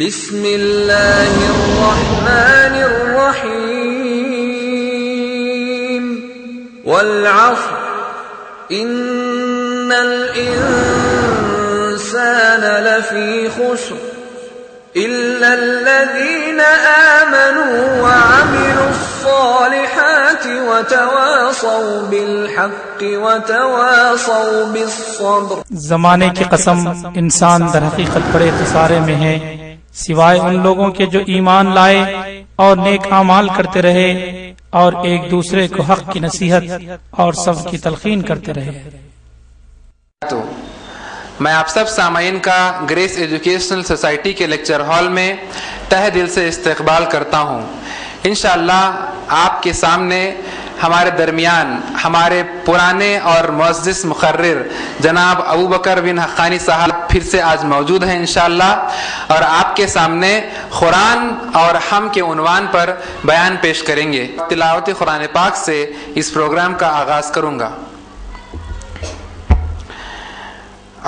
بسم اللہ الرحمن الرحیم والعصر ان الانسان لفی خسر الا الذین آمنوا وعملوا الصالحات وتواصوا بالحق وتواصوا بالصبر۔ زمانے کی قسم، انسان در حقیقت بڑے خسارے میں ہے، سوائے ان لوگوں کے جو ایمان لائے اور نیک اعمال کرتے رہے اور ایک دوسرے کو حق کی نصیحت اور صبر کی تلقین کرتے رہے۔ تو میں آپ سب سامعین کا گریس ایجوکیشنل سوسائٹی کے لیکچر ہال میں تہ دل سے استقبال کرتا ہوں۔ انشاءاللہ آپ کے سامنے ہمارے درمیان ہمارے پرانے اور معزز مقرر جناب ابو بکر بن حقانی صاحب پھر سے آج موجود ہیں انشاءاللہ، اور آپ کے سامنے قرآن اور ہم کے عنوان پر بیان پیش کریں گے۔ تلاوت قرآن پاک سے اس پروگرام کا آغاز کروں گا۔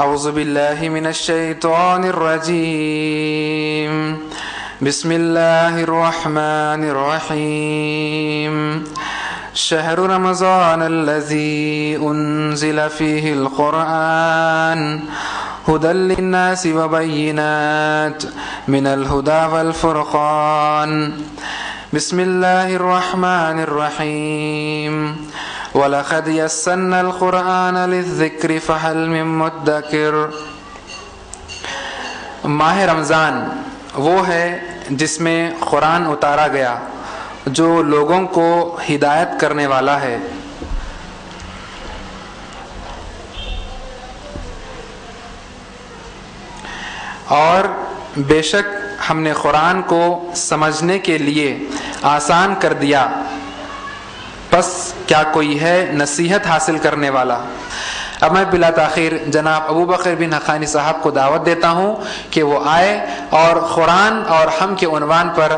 اعوذ باللہ من الشیطان الرجیم، بسم اللہ الرحمن الرحیم۔ شہر رمضان الذی انزل فیہ القرآن ہدی للناس وبینات من الہدی والفرقان۔ بسم اللہ الرحمن الرحیم۔ وَلَقَدْ يَسَّرْنَا الْقُرْآنَ لِلذِّكْرِ فَهَلْ مِن مُّدَّكِرٍ۔ ماہ رمضان وہ ہے جس میں قرآن اتارا گیا جو لوگوں کو ہدایت کرنے والا ہے۔ اور بے شک ہم نے قرآن کو سمجھنے کے لیے آسان کر دیا، بس کیا کوئی ہے نصیحت حاصل کرنے والا۔ اب میں بلا تاخیر جناب ابو بکر بن حقانی صاحب کو دعوت دیتا ہوں کہ وہ آئے اور قرآن اور ہم کے عنوان پر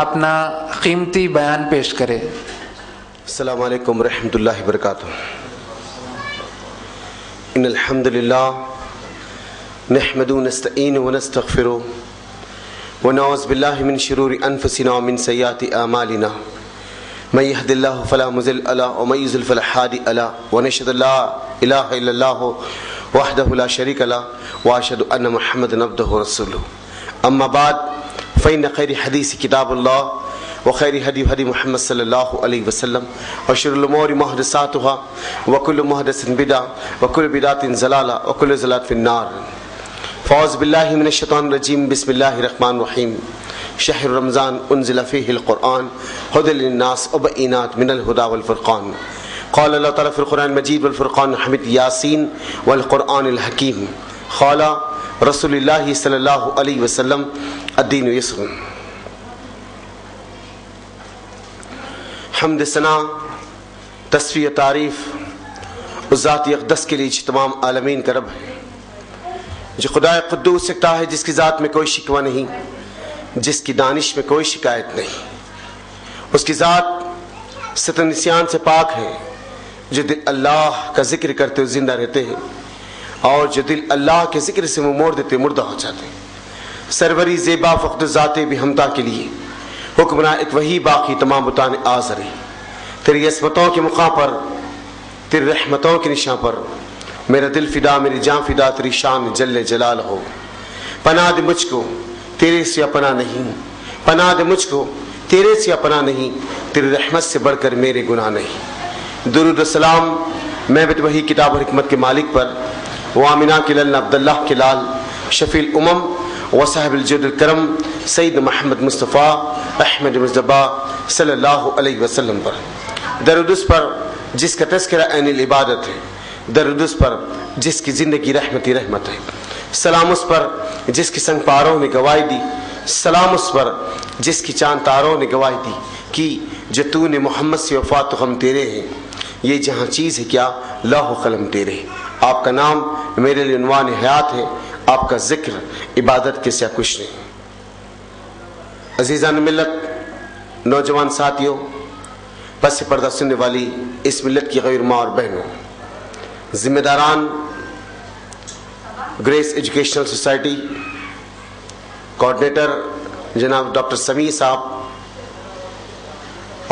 اپنا قیمتی بیان پیش کرے۔ السلام علیکم ورحمۃ اللہ وبرکاتہ۔ ان الحمد للہ نحمد ونستعین ونستغفر ونعوذ باللہ من شرور انفسنا ومن سیئات اعمالنا، من يهد الله فلا مضل له ومن يضلل فلا هادي له، ونشهد ان لا اله الا الله وحده لا شريك له واشهد ان محمدا عبده ورسوله۔ اما بعد فان خير الحديث كتاب الله وخير الهدي هدي محمد صلى الله عليه وسلم وشر الامور محدثاتها وكل محدثة بدعة وكل بدعة ضلالة وكل ضلالة في النار۔ فاعوذ بالله من الشيطان الرجيم، بسم الله الرحمن الرحيم۔ شہر رمضان انزل فیہ القرآن ہدی للناس وبینات من الہدی والفرقان۔ قال اللہ تعالیٰ فی القرآن المجید والفرقان الحمید یاسین والقرآن الحکیم۔ قال رسول اللہ صلی اللہ علیہ وسلم الدین یسر۔ حمد ثنا تصفیہ تعریف اس ذات اقدس کے لیے تمام عالمین کا رب ہے، جو خدا قدوس سکتا ہے، جس کی ذات میں کوئی شکوہ نہیں، جس کی دانش میں کوئی شکایت نہیں۔ اس کی ذات ستر نسیان سے پاک ہے، جو دل اللہ کا ذکر کرتے ہوئے زندہ رہتے ہیں اور جو دل اللہ کے ذکر سے منہ موڑ دیتے مردہ ہو جاتے ہیں۔ سروری زیبا فقد ذات بھی ہمتا کے لیے حکمراں ایک وہی باقی تمام بتانے آزر ہے۔ تیری عصمتوں کے مقام پر، تیری رحمتوں کے نشاں پر میرا دل فدا، میری جان فدا، تیری شان جل جلال ہو۔ پناہ دے مجھ کو تیرے سے پناہ نہیں، پناہ دے مجھ کو تیرے سے پناہ نہیں، تیری رحمت سے بڑھ کر میرے گناہ نہیں۔ درود و سلام میں بت وحی کتاب و حکمت کے مالک پر، و آمینہ کے للن عبداللہ کے لال شفیع الامم و صاحب الجود الکرم سید محمد مصطفیٰ احمد مصطفیٰ صلی اللہ علیہ وسلم پر۔ درود اس پر جس کا تذکرہ عین العبادت ہے، درود اس پر جس کی زندگی رحمتی رحمت ہے، سلام اس پر جس کی سنگ پاروں نے گواہی دی، سلام اس پر جس کی چاند تاروں نے گواہی دی کہ جو تو نے محمد سے وفات تو ہم تیرے ہیں، یہ جہاں چیز ہے کیا لوح و قلم تیرے۔ آپ کا نام میرے لیے عنوان حیات ہے، آپ کا ذکر عبادت کے سوا کچھ نہیں۔ عزیزان ملت، نوجوان ساتھیوں، پس پردہ سننے والی اس ملت کی غیر ماں اور بہنوں، ذمہ داران گریس ایجوکیشنل سوسائٹی کوآرڈینیٹر جناب ڈاکٹر سمیع صاحب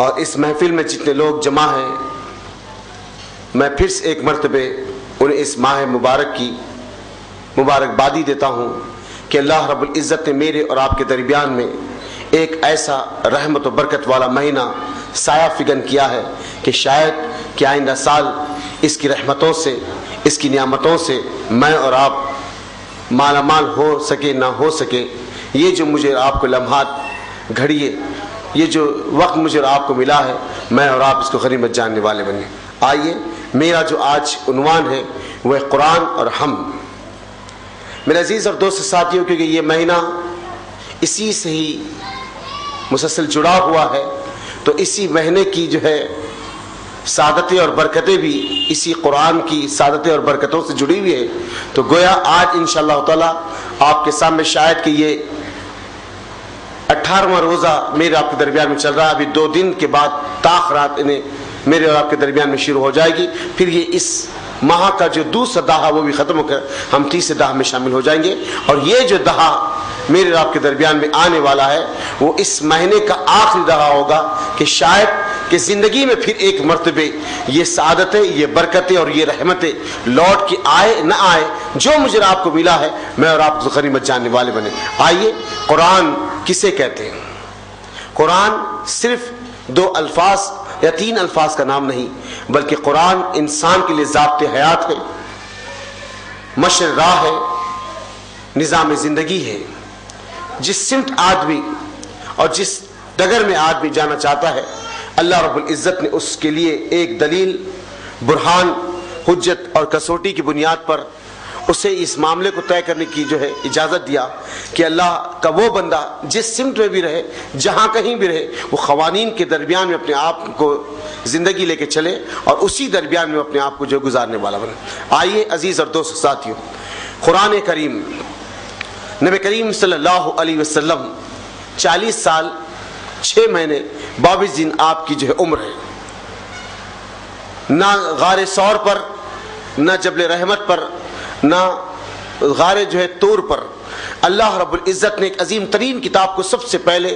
اور اس محفل میں جتنے لوگ جمع ہیں، میں پھر سے ایک مرتبہ انہیں اس ماہ مبارک کی مبارکبادی دیتا ہوں کہ اللہ رب العزت نے میرے اور آپ کے درمیان میں ایک ایسا رحمت و برکت والا مہینہ سایہ فگن کیا ہے کہ شاید کہ آئندہ سال اس کی رحمتوں سے، اس کی نعمتوں سے میں اور آپ مالا مال ہو سکے نہ ہو سکے. یہ جو مجھے آپ کو لمحات گھڑیے، یہ جو وقت مجھے اور آپ کو ملا ہے، میں اور آپ اس کو غنیمت جاننے والے بنے. آئیے، میرا جو آج عنوان ہے وہ ہے قرآن اور ہم. میرے عزیز اور دوست ساتھیوں، کیونکہ یہ مہینہ اسی سے ہی مسلسل جڑا ہوا ہے، تو اسی مہینے کی جو ہے سعادتیں اور برکتیں بھی اسی قرآن کی سعادتیں اور برکتوں سے جڑی ہوئی ہے. تو گویا آج انشاءاللہ تعالی آپ کے سامنے شاید کہ یہ 18واں روزہ میرے آپ کے درمیان میں چل رہا ہے. ابھی 2 دن کے بعد تاخرات انہیں میرے اور آپ کے درمیان میں شروع ہو جائے گی. پھر یہ اس ماہ کا جو دوسرا دہا وہ بھی ختم ہو کر ہم تیسرے دہا میں شامل ہو جائیں گے. اور یہ جو دہا میرے اور آپ کے درمیان میں آنے والا ہے وہ اس مہینے کا آخری دہا ہوگا کہ شاید کہ زندگی میں پھر ایک مرتبہ یہ سعادتیں، یہ برکتیں اور یہ رحمتیں لوٹ کے آئے نہ آئے. جو مجھے آپ کو ملا ہے میں اور آپ غنیمت جاننے والے بنے. آئیے، قرآن کسے کہتے ہیں؟ قرآن صرف 2 الفاظ یا 3 الفاظ کا نام نہیں، بلکہ قرآن انسان کے لیے ضابط حیات ہے، مشر راہ ہے، نظام زندگی ہے. جس سمت آدمی اور جس ڈگر میں آدمی جانا چاہتا ہے، اللہ رب العزت نے اس کے لیے ایک دلیل، برہان، حجت اور کسوٹی کی بنیاد پر اسے اس معاملے کو طے کرنے کی جو ہے اجازت دیا کہ اللہ کا وہ بندہ جس سمت میں بھی رہے، جہاں کہیں بھی رہے، وہ قوانین کے درمیان میں اپنے آپ کو زندگی لے کے چلے اور اسی درمیان میں اپنے آپ کو جو گزارنے والا بنے. آئیے عزیز اور دوست ساتھیوں، قرآن کریم، نبی کریم صلی اللہ علیہ وسلم 40 سال 6 مہینے 22 دن آپ کی جو ہے عمر ہے. نہ غار ثور پر، نہ جبل رحمت پر، نہ غار جو ہے طور پر اللہ رب العزت نے ایک عظیم ترین کتاب کو سب سے پہلے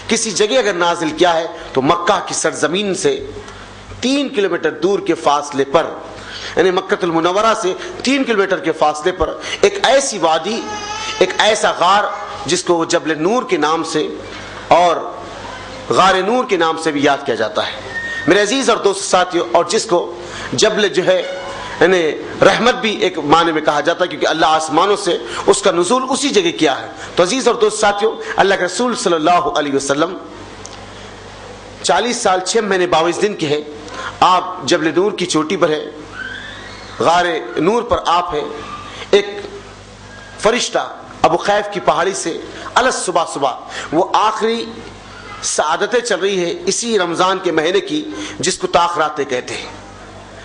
کسی جگہ اگر نازل کیا ہے تو مکہ کی سرزمین سے 3 کلومیٹر دور کے فاصلے پر، یعنی مکہ المنورہ سے 3 کلومیٹر کے فاصلے پر ایک ایسی وادی، ایک ایسا غار جس کو جبل نور کے نام سے اور غار نور کے نام سے بھی یاد کیا جاتا ہے. میرے عزیز اور دوست ساتھیوں، اور جس کو جبل جو ہے یعنی رحمت بھی ایک معنی میں کہا جاتا ہے، کیونکہ اللہ آسمانوں سے اس کا نزول اسی جگہ کیا ہے. تو عزیز اور دوست ساتھیوں، اللہ کے رسول صلی اللہ علیہ وسلم 40 سال 6 مہینے 22 دن کے ہیں. آپ جبل نور کی چوٹی پر ہے، غار نور پر آپ ہیں. ایک فرشتہ ابو قیف کی پہاڑی سے الگ صبح وہ آخری سعادتیں چل رہی ہے اسی رمضان کے مہینے کی، جس کو تاخراتیں کہتے ہیں،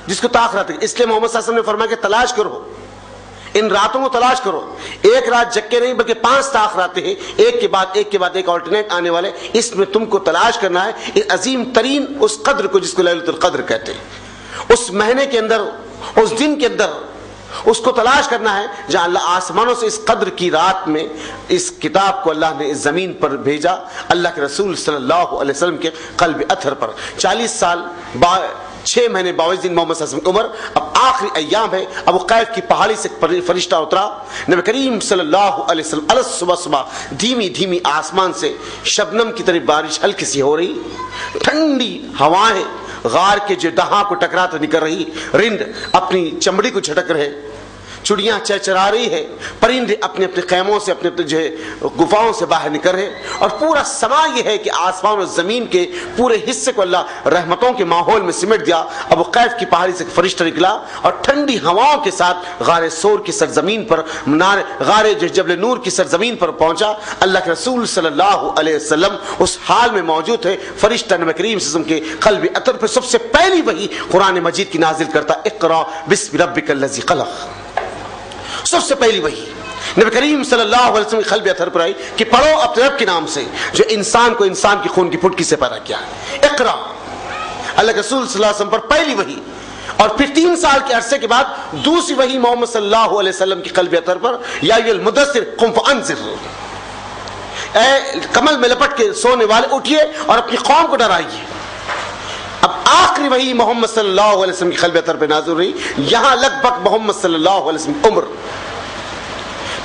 جس کو تاخرات. اس لیے محمد صلی اللہ علیہ وسلم نے فرمایا کہ تلاش کرو، ان راتوں کو تلاش کرو. ایک رات جگ کے نہیں بلکہ 5 تاخراتیں ہیں، ایک کے بعد ایک آلٹرنیٹ آنے والے. اس میں تم کو تلاش کرنا ہے اس عظیم ترین اس قدر کو جس کو لیلۃ القدر کہتے ہیں. اس مہینے کے اندر، اس دن کے اندر اس کو تلاش کرنا ہے جہاں اللہ آسمانوں سے اس قدر کی رات میں اس کتاب کو اللہ نے اس زمین پر بھیجا. اللہ کے رسول صلی اللہ علیہ وسلم کے قلب اطہر پر 40 سال 6 مہینے 22 دن محمد صلی اللہ علیہ وسلم کی عمر. اب آخری ایام ہے. ابو قیف کی پہاڑی سے فرشتہ اترا. نبی کریم صلی اللہ علیہ وسلم الگ صبح دھیمی دھیمی آسمان سے شبنم کی طرح بارش ہلکی سی ہو رہی, ٹھنڈی ہوائیں غار کے جو دہاں کو ٹکراتے نکل رہی, رند اپنی چمڑی کو جھٹک رہے, چڑیاں چہچہا رہی ہے, پرندے اپنے اپنے خیموں سے اپنے جو ہے گفاؤں سے باہر نکل رہے, اور پورا سما یہ ہے کہ آسمان اور زمین کے پورے حصے کو اللہ رحمتوں کے ماحول میں سمٹ دیا. ابو قیف کی پہاڑی سے فرشتہ نکلا اور ٹھنڈی ہواؤں کے ساتھ غار سور کی سرزمین پر, غار جو جبل نور کی سرزمین پر پہنچا. اللہ کے رسول صلی اللہ علیہ وسلم اس حال میں موجود ہے. فرشتہ نبی کریم صلی اللہ علیہ وسلم کے قلب اطہر پر سب سے پہلی وحی قرآن مجید کی نازل کرتا, اقرا بسم ربک الذی خلق. سب سے پہلی وحی نبی کریم صلی اللہ علیہ وسلم کے قلب اطہر پر آئی کہ پڑھو اپنے رب کے نام سے جو انسان کو انسان کی خون کی پھٹکی سے پیدا کیا ہے. اقرا اللہ کے رسول صلی اللہ علیہ وسلم پر پہلی وحی. اور پھر 3 سال کے عرصے کے بعد دوسری وحی محمد صلی اللہ علیہ وسلم کی قلب اطہر پر, یا ایھا المدثر قم فانذر. اے کمل میں لپٹ کے سونے والے اٹھیے اور اپنی قوم کو ڈرائیے. اب آخری وحی محمد صلی اللہ علیہ وسلم کی قلب اطہر پہ نازل رہی. یہاں لگ بھگ محمد صلی اللہ علیہ وسلم عمر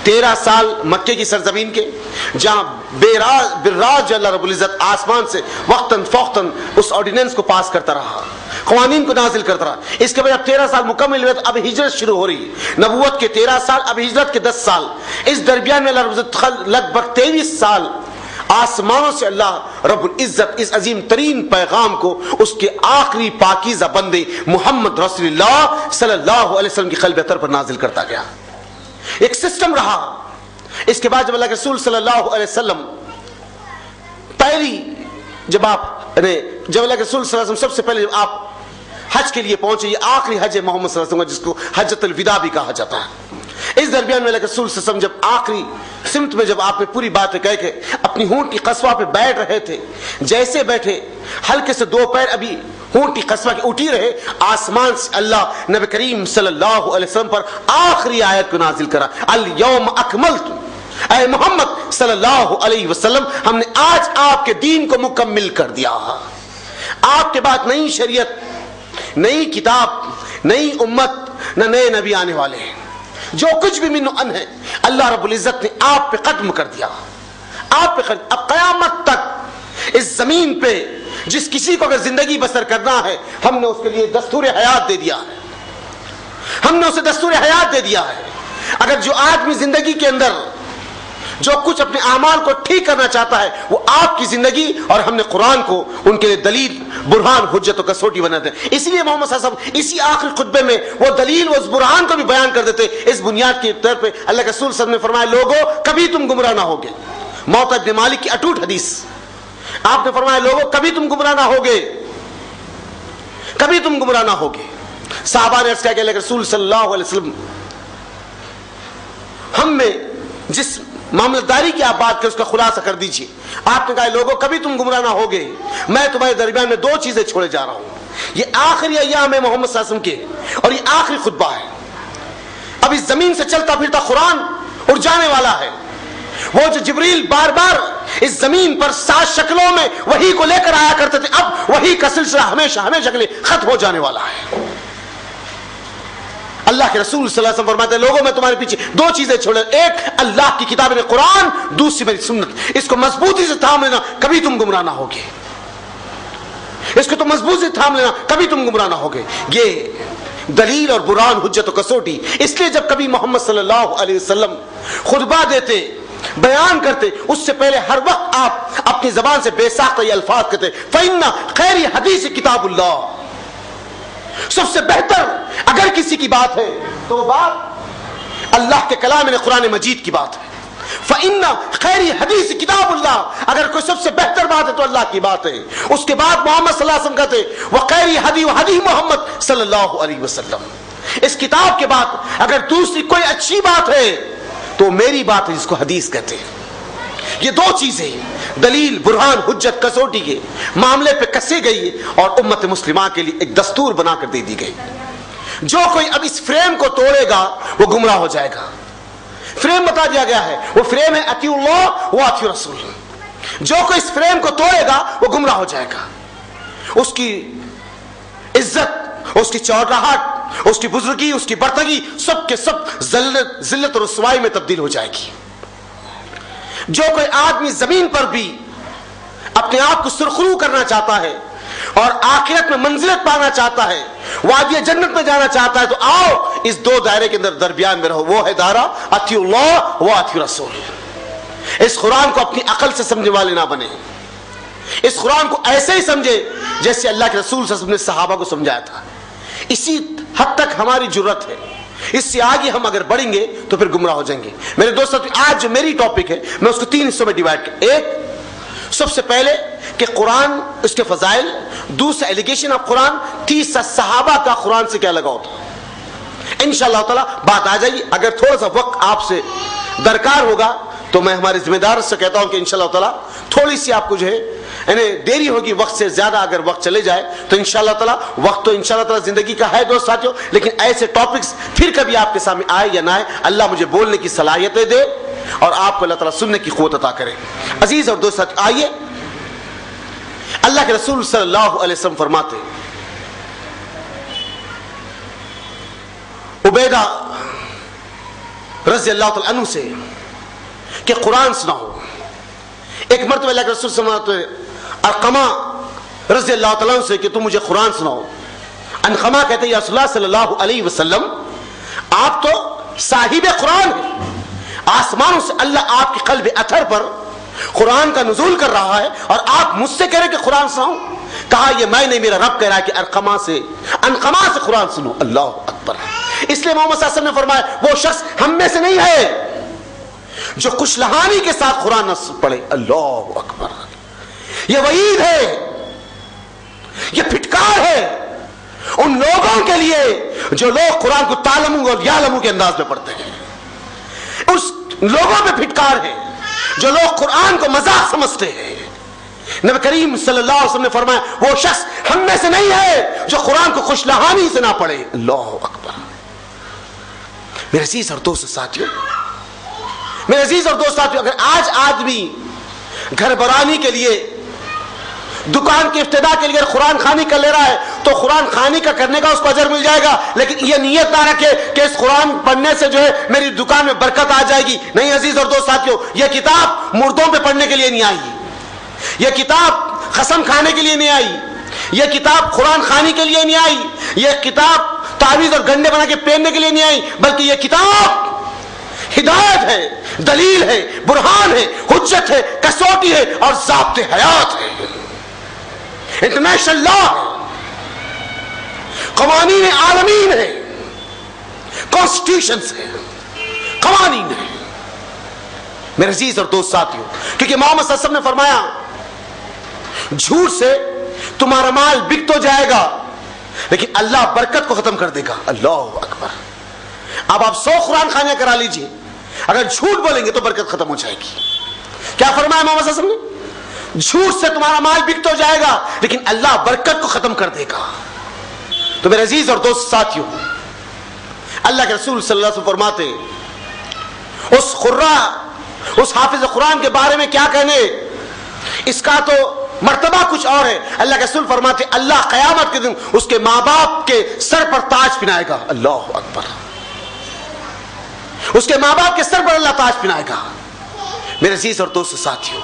13 سال مکے کی سرزمین کے، جہاں براج اللہ رب العزت آسمان سے وقتاً فوقتاً اس آرڈیننس کو پاس کرتا رہا، قوانین کو نازل کرتا رہا. اس کے بعد اب 13 سال مکمل ہوئے تو اب ہجرت شروع ہو رہی ہے. نبوت کے 13 سال، اب ہجرت کے 10 سال. اس درمیان میں اللہ رب العزت لگ بھگ 23 سال آسمانوں سے اللہ رب العزت اس عظیم ترین پیغام کو اس کے آخری پاکیزہ بندے محمد رسول اللہ صلی اللہ علیہ وسلم کی قلب اطہر پر نازل کرتا گیا. ایک سسٹم رہا. اس کے بعد جب اللہ کے رسول صلی اللہ علیہ وسلم جب اللہ کے رسول صلی اللہ علیہ وسلم سب سے پہلے جب آپ حج کے لیے پہنچے، یہ آخری حج ہے محمد صلی اللہ علیہ وسلم جس کو حجۃ الوداع بھی کہا جاتا ہے. اس درمیان میں اللہ کے رسول صلی اللہ علیہ وسلم جب آخری سمت میں جب آپ نے پوری باتیں کہہ کے اپنی ہونٹ کی قصبہ پہ بیٹھ رہے تھے، جیسے بیٹھے ہلکے سے 2 پیر ابھی ہونٹ کی قصبہ کے اٹھی رہے، آسمان سے اللہ نبی کریم صلی اللہ علیہ وسلم پر آخری آیت کو نازل کرا، الیوم اکملت. اے محمد صلی اللہ علیہ وسلم، ہم نے آج آپ کے دین کو مکمل کر دیا. آپ کے بعد نئی شریعت، نئی کتاب، نئی امت، نہ نئے نبی آنے والے ہیں. جو کچھ بھی من ان ہے اللہ رب العزت نے آپ پہ ختم کر دیا. آپ پہ ختم. اب قیامت تک اس زمین پہ جس کسی کو اگر زندگی بسر کرنا ہے، ہم نے اس کے لیے دستور حیات دے دیا ہے. ہم نے اسے دستور حیات دے دیا ہے. اگر جو آدمی زندگی کے اندر جو کچھ اپنے اعمال کو ٹھیک کرنا چاہتا ہے، وہ آپ کی زندگی اور ہم نے قرآن کو ان کے لیے دلیل، برہان، حجت و کسوٹی بنا دیں. اس لیے محمد صلی اللہ علیہ وسلم اسی آخری خطبے میں وہ دلیل، وہ برہان کو بھی بیان کر دیتے. اس بنیاد کی طرف پہ اللہ کے رسول صلی اللہ علیہ وسلم نے فرمایا، لوگوں کبھی تم گمراہ نہ ہوگے. موطا ابن مالک کی اٹوٹ حدیث. آپ نے فرمایا، لوگوں کبھی تم گمراہ نہ ہوگے، کبھی تم گمراہ نہ ہوگے. صحابہ نے عرض کیا کہ اللہ کے رسول صلی اللہ علیہ وسلم، ہم میں جس معاملہ داری کی آپ بات کریں اس کا خلاصہ کر دیجئے. آپ نے کہا، لوگوں کبھی تم گمراہ نہ ہوگے، میں تمہارے درمیان میں 2 چیزیں چھوڑے جا رہا ہوں. یہ آخری ایام ہے محمد صلی اللہ علیہ وسلم کے، اور یہ آخری خطبہ ہے. اب اس زمین سے چلتا پھرتا قرآن اڑ جانے والا ہے. وہ جو جبریل بار بار اس زمین پر 7 شکلوں میں وحی کو لے کر آیا کرتے تھے، اب وحی کا سلسلہ ہمیشہ ہمیشہ کے لیے ختم ہو جانے والا ہے. اللہ کے رسول صلی اللہ علیہ وسلم فرماتے ہیں، لوگوں میں تمہارے پیچھے 2 چیزیں چھوڑے، ایک اللہ کی کتاب قرآن، دوسری میری سنت. اس کو مضبوطی سے تھام لینا، کبھی تم گمراہ نہ ہوگے. اس کو تم مضبوطی سے تھام لینا، کبھی تم گمراہ نہ ہوگے. یہ دلیل اور برہان، حجت و کسوٹی. اس لیے جب کبھی محمد صلی اللہ علیہ وسلم خطبہ دیتے، بیان کرتے، اس سے پہلے ہر وقت آپ اپنی زبان سے بے ساختہ یہ الفاظ کہتے، فَإِنَّ خَيْرِ حَدِيثِ کتاب اللہ. سب سے بہتر اگر کسی کی بات ہے تو وہ بات اللہ کے کلام قرآن مجید کی بات ہے. فَإِنَّ خَيْرِ حَدِيثِ کتاب اللہ. اگر کوئی سب سے بہتر بات ہے تو اللہ کی بات ہے. اس کے بعد محمد صلی اللہ علیہ وسلم کہتے، وَخَيْرِ حَدِي وَحَدِي محمد صلی اللہ علیہ وسلم. اس کتاب کے بعد اگر دوسری کوئی اچھی بات ہے تو میری بات ہے، جس کو حدیث کہتے ہیں. یہ 2 چیزیں دلیل، برہان، حجت، کسوٹی کے معاملے پہ کسی گئی اور امت مسلمہ کے لیے ایک دستور بنا کر دے دی گئی. جو کوئی اب اس فریم کو توڑے گا وہ گمراہ ہو جائے گا. فریم بتا دیا گیا ہے، وہ فریم ہے اطیعوا اللہ و اطیعوا الرسول. جو کوئی اس فریم کو توڑے گا وہ گمراہ ہو جائے گا. اس کی عزت، اس کی چوڑاہٹ، اس کی بزرگی، اس کی برتری، سب کے سب ذلت اور رسوائی میں تبدیل ہو جائے گی. جو کوئی آدمی زمین پر بھی اپنے آپ کو سرخرو کرنا چاہتا ہے اور آخرت میں منزلت پانا چاہتا ہے، وادی جنت میں جانا چاہتا ہے، تو آؤ اس 2 دائرے کے اندر درمیان میں رہو. وہ ہے دائرہ اطیعوا اللہ و اطیعوا الرسول. اس قرآن کو اپنی عقل سے سمجھنے والے نہ بنے. اس قرآن کو ایسے ہی سمجھے جیسے اللہ کے رسول صلی اللہ علیہ وسلم نے صحابہ کو سمجھایا تھا. اسی حد تک ہماری جرت ہے. اس سے آگے ہم اگر بڑھیں گے تو پھر گمراہ ہو جائیں گے. میرے دوستو، آج جو میری ٹاپک ہے میں اس کو 3 حصوں میں ڈیوائڈ کر. ایک، سب سے پہلے کہ قرآن، اس کے فضائل. دوسرا، ایلیگیشن آف قرآن. تیسرا، صحابہ کا قرآن سے کیا لگاؤ تھا. انشاءاللہ تعالی بات آ جائے گی. اگر تھوڑا سا وقت آپ سے درکار ہوگا تو میں ہمارے ذمہ دار سے کہتا ہوں کہ انشاءاللہ تعالی تھوڑی سی آپ کو جو ہے یعنی دیری ہوگی، وقت سے زیادہ اگر وقت چلے جائے تو انشاءاللہ تعالی وقت تو انشاءاللہ تعالی زندگی کا ہے دوست ساتھیوں، لیکن ایسے ٹاپکس پھر کبھی آپ کے سامنے آئے یا نہ آئے، اللہ مجھے بولنے کی صلاحیتیں دے اور آپ کو اللہ تعالیٰ سننے کی قوت عطا کرے. عزیز اور دوست آئیے اللہ کے رسول صلی اللہ علیہ وسلم فرماتے عبیدہ رضی اللہ تعالیٰ عنہ سے کہ قرآن سناؤ. ایک مرتبہ اللہ کے رسول صلی اللہ علیہ وسلم ارقمہ رضی اللہ تعالیٰ عنہ سے کہ تم مجھے قرآن سناؤ. انقمہ کہتے ہیں یا رسول اللہ صلی اللہ علیہ وسلم آپ تو صاحب قرآن ہیں, آسمانوں سے اللہ آپ کے قلب اطہر پر قرآن کا نزول کر رہا ہے اور آپ مجھ سے کہہ رہے کہ قرآن سناؤ. کہا یہ میں نہیں, میرا رب کہہ رہا ہے کہ انقمہ سے قرآن سنو. اللہ اکبر. اس لیے محمد صلی اللہ علیہ وسلم نے فرمایا وہ شخص ہم میں سے نہیں ہے جو کچھ لہانی کے ساتھ قرآن نہ پڑھے. اللہ اکبر. یہ وعید ہے, یہ پھٹکار ہے ان لوگوں کے لیے جو لوگ قرآن کو تعلمو اور یعلمو کے انداز میں پڑھتے ہیں. اس لوگوں میں پھٹکار ہے جو لوگ قرآن کو مذاق سمجھتے ہیں. نبی کریم صلی اللہ علیہ وسلم نے فرمایا وہ شخص ہم میں سے نہیں ہے جو قرآن کو خوش لہانی سے نہ پڑھے. اللہ اکبر. میرے عزیز اور دوست ساتھیوں, اگر آج آدمی گھر برانی کے لیے, دکان کی ابتدا کے لیے قرآن خوانی کر لے رہا ہے تو قرآن خوانی کا کرنے کا اس کو اجر مل جائے گا, لیکن یہ نیت نہ رکھے کہ اس قرآن پڑھنے سے جو ہے میری دکان میں برکت آ جائے گی. نہیں عزیز اور دوست ساتھیوں, یہ کتاب مردوں پہ پڑھنے کے لیے نہیں آئی, یہ کتاب قسم کھانے کے لیے نہیں آئی, یہ کتاب قرآن خوانی کے لیے نہیں آئی, یہ کتاب تعویذ اور گنڈے بنا کے پہننے کے لیے نہیں آئی, بلکہ یہ کتاب ہدایت ہے, دلیل ہے, برہان ہے, حجت ہے, کسوٹی ہے اور ضابط حیات ہے, انٹرنیشنل لا ہے, قوانین عالمین ہے, کانسٹیٹیوشنز ہے, قوانین ہے. میرے عزیز اور دوست ساتھیوں, کیونکہ محمد صلی اللہ علیہ وسلم نے فرمایا جھوٹ سے تمہارا مال بک تو جائے گا لیکن اللہ برکت کو ختم کر دے گا. اللہ اکبر. اب آپ 100 قرآن خوانیاں کرا لیجئے, اگر جھوٹ بولیں گے تو برکت ختم ہو جائے گی. کیا فرمایا محمد صلی اللہ علیہ وسلم نے؟ جھوٹ سے تمہارا مال بک تو جائے گا لیکن اللہ برکت کو ختم کر دے گا. تو میرے عزیز اور دوست ساتھیوں, اللہ کے رسول صلی اللہ علیہ وسلم فرماتے اس قرہ, اس حافظ قرآن کے بارے میں کیا کہنے, اس کا تو مرتبہ کچھ اور ہے. اللہ کے رسول فرماتے اللہ قیامت کے دن اس کے ماں باپ کے سر پر تاج پہنائے گا. اللہ اکبر. اس کے ماں باپ کے سر پر اللہ تاج پہنائے گا. میرے عزیز اور دوست ساتھیوں,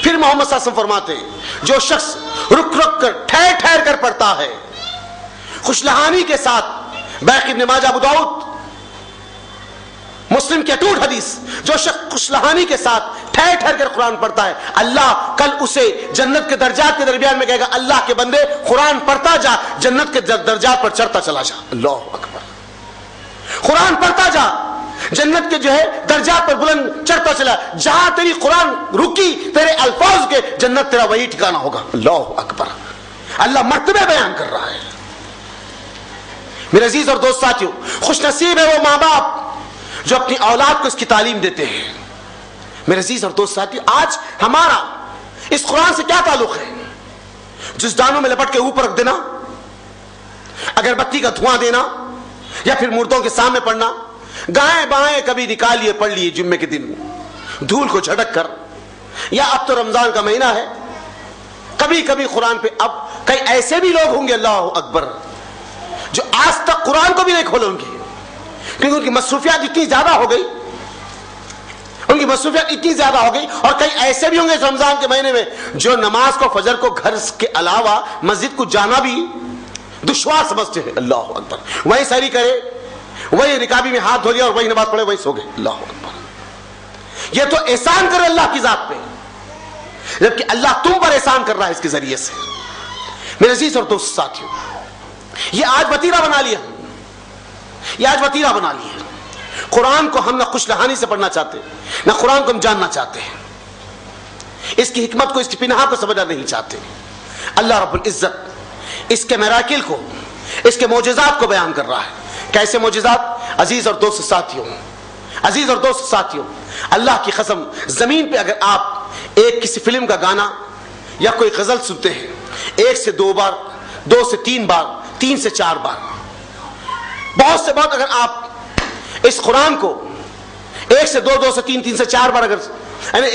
پھر محمد صلی اللہ علیہ وسلم فرماتے جو شخص رک رک کر ٹھہر ٹھہر کر پڑھتا ہے خوش لہانی کے ساتھ, باقی ابن ماجہ, ابو داؤد, مسلم کی اٹوٹ حدیث, جو شخص خوش لہانی کے ساتھ ٹھہر ٹھہر کر قرآن پڑھتا ہے اللہ کل اسے جنت کے درجات کے درمیان میں کہے گا اللہ کے بندے قرآن پڑھتا جا, جنت کے درجات پر چڑھتا چلا جا. اللہ اکبر. قرآن پڑھتا جا, جنت کے جو ہے درجات پر بلند چڑھتا چلا, جہاں تیری قرآن رکی تیرے الفاظ کے جنت تیرا وہی ٹھکانہ ہوگا. اللہ اکبر. اللہ مرتبے بیان کر رہا ہے. میرے عزیز اور دوست ساتھیوں, خوش نصیب ہے وہ ماں باپ جو اپنی اولاد کو اس کی تعلیم دیتے ہیں. میرے عزیز اور دوست ساتھیوں, آج ہمارا اس قرآن سے کیا تعلق ہے؟ جزدانوں میں لپٹ کے اوپر رکھ دینا, اگربتی کا دھواں دینا, یا پھر مردوں کے سامنے پڑھنا, گائیں بائیں کبھی نکالیے پڑھ لیے جمعے کے دن دھول کو جھٹک کر, یا اب تو رمضان کا مہینہ ہے کبھی کبھی قرآن پہ. اب کئی ایسے بھی لوگ ہوں گے اللہ اکبر جو آج تک قرآن کو بھی نہیں کھولیں گے کیونکہ ان کی مصروفیات اتنی زیادہ ہو گئی, اور کئی ایسے بھی ہوں گے اس رمضان کے مہینے میں جو نماز کو, فجر کو گھر کے علاوہ مسجد کو جانا بھی دشوار سمجھتے ہیں. اللہ اکبر. وہی سحری کرے, وہی رکابی میں ہاتھ دھو لیا اور وہی نماز پڑھے, وہی سو گئے. اللہ اکبر. یہ تو احسان کرے اللہ کی ذات پہ, جبکہ اللہ تم پر احسان کر رہا ہے اس کے ذریعے سے. میرے عزیز اور دوست ساتھیوں, یہ آج وتیرہ بنا لیا, قرآن کو ہم نہ خوش لہانی سے پڑھنا چاہتے, نہ قرآن کو ہم جاننا چاہتے ہیں, اس کی حکمت کو, اس کی پناہ کو سمجھنا نہیں چاہتے. اللہ رب العزت اس کے میراکل کو, اس کے معجزات کو بیان کر رہا ہے. کیسے معجزات؟ عزیز اور دوست ساتھیوں, اللہ کی قسم, زمین پہ اگر آپ ایک کسی فلم کا گانا یا کوئی غزل سنتے ہیں 1 سے 2 بار, 2 سے 3 بار, 3 سے 4 بار, بہت سے بہت اگر آپ اس قرآن کو 1 سے 2, 2 سے 3, 3 سے 4 بار اگر یعنی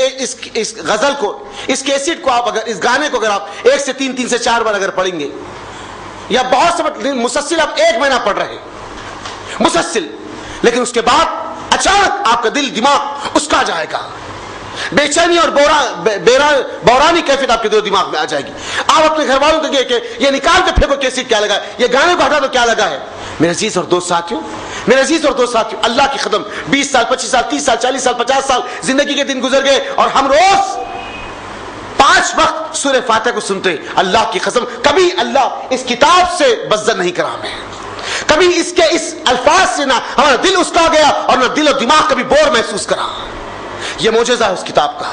اس غزل کو، اس کیسٹ کو آپ اگر، اس گانے کو اگر آپ 1 سے 3، 3 سے 4 بار اگر پڑھیں گے، یا بہت سے مسلسل آپ 1 مہینہ پڑھ رہے ہیں مسلسل، لیکن اس کے بعد اچانک آپ کا دل دماغ اس کا جائے گا، بے چینی اور بورانی کیفیت آپ کے دل دماغ میں آ جائے گی. آپ اپنے گھر والوں کو کہے کہ یہ نکال کے پھینکو کیسٹ کیا لگا ہے، یہ گانے کو ہٹا تو کیا لگا ہے. میرے عزیز اور دوست ساتھیوں، میرے عزیز اور دوست ساتھیوں، اللہ کی قدم 20 سال 25 سال 30 سال 40 سال 50 سال زندگی کے دن گزر گئے اور ہم روز 5 وقت سورہ فاتحہ کو سنتے ہیں. اللہ کی قسم کبھی اللہ اس کتاب سے بزدل نہیں کرا ہمیں، کبھی اس کے اس الفاظ سے نہ ہمارا دل اس کا گیا اور نہ دل و دماغ کبھی بور محسوس کرا. یہ معجزہ ہے اس کتاب کا،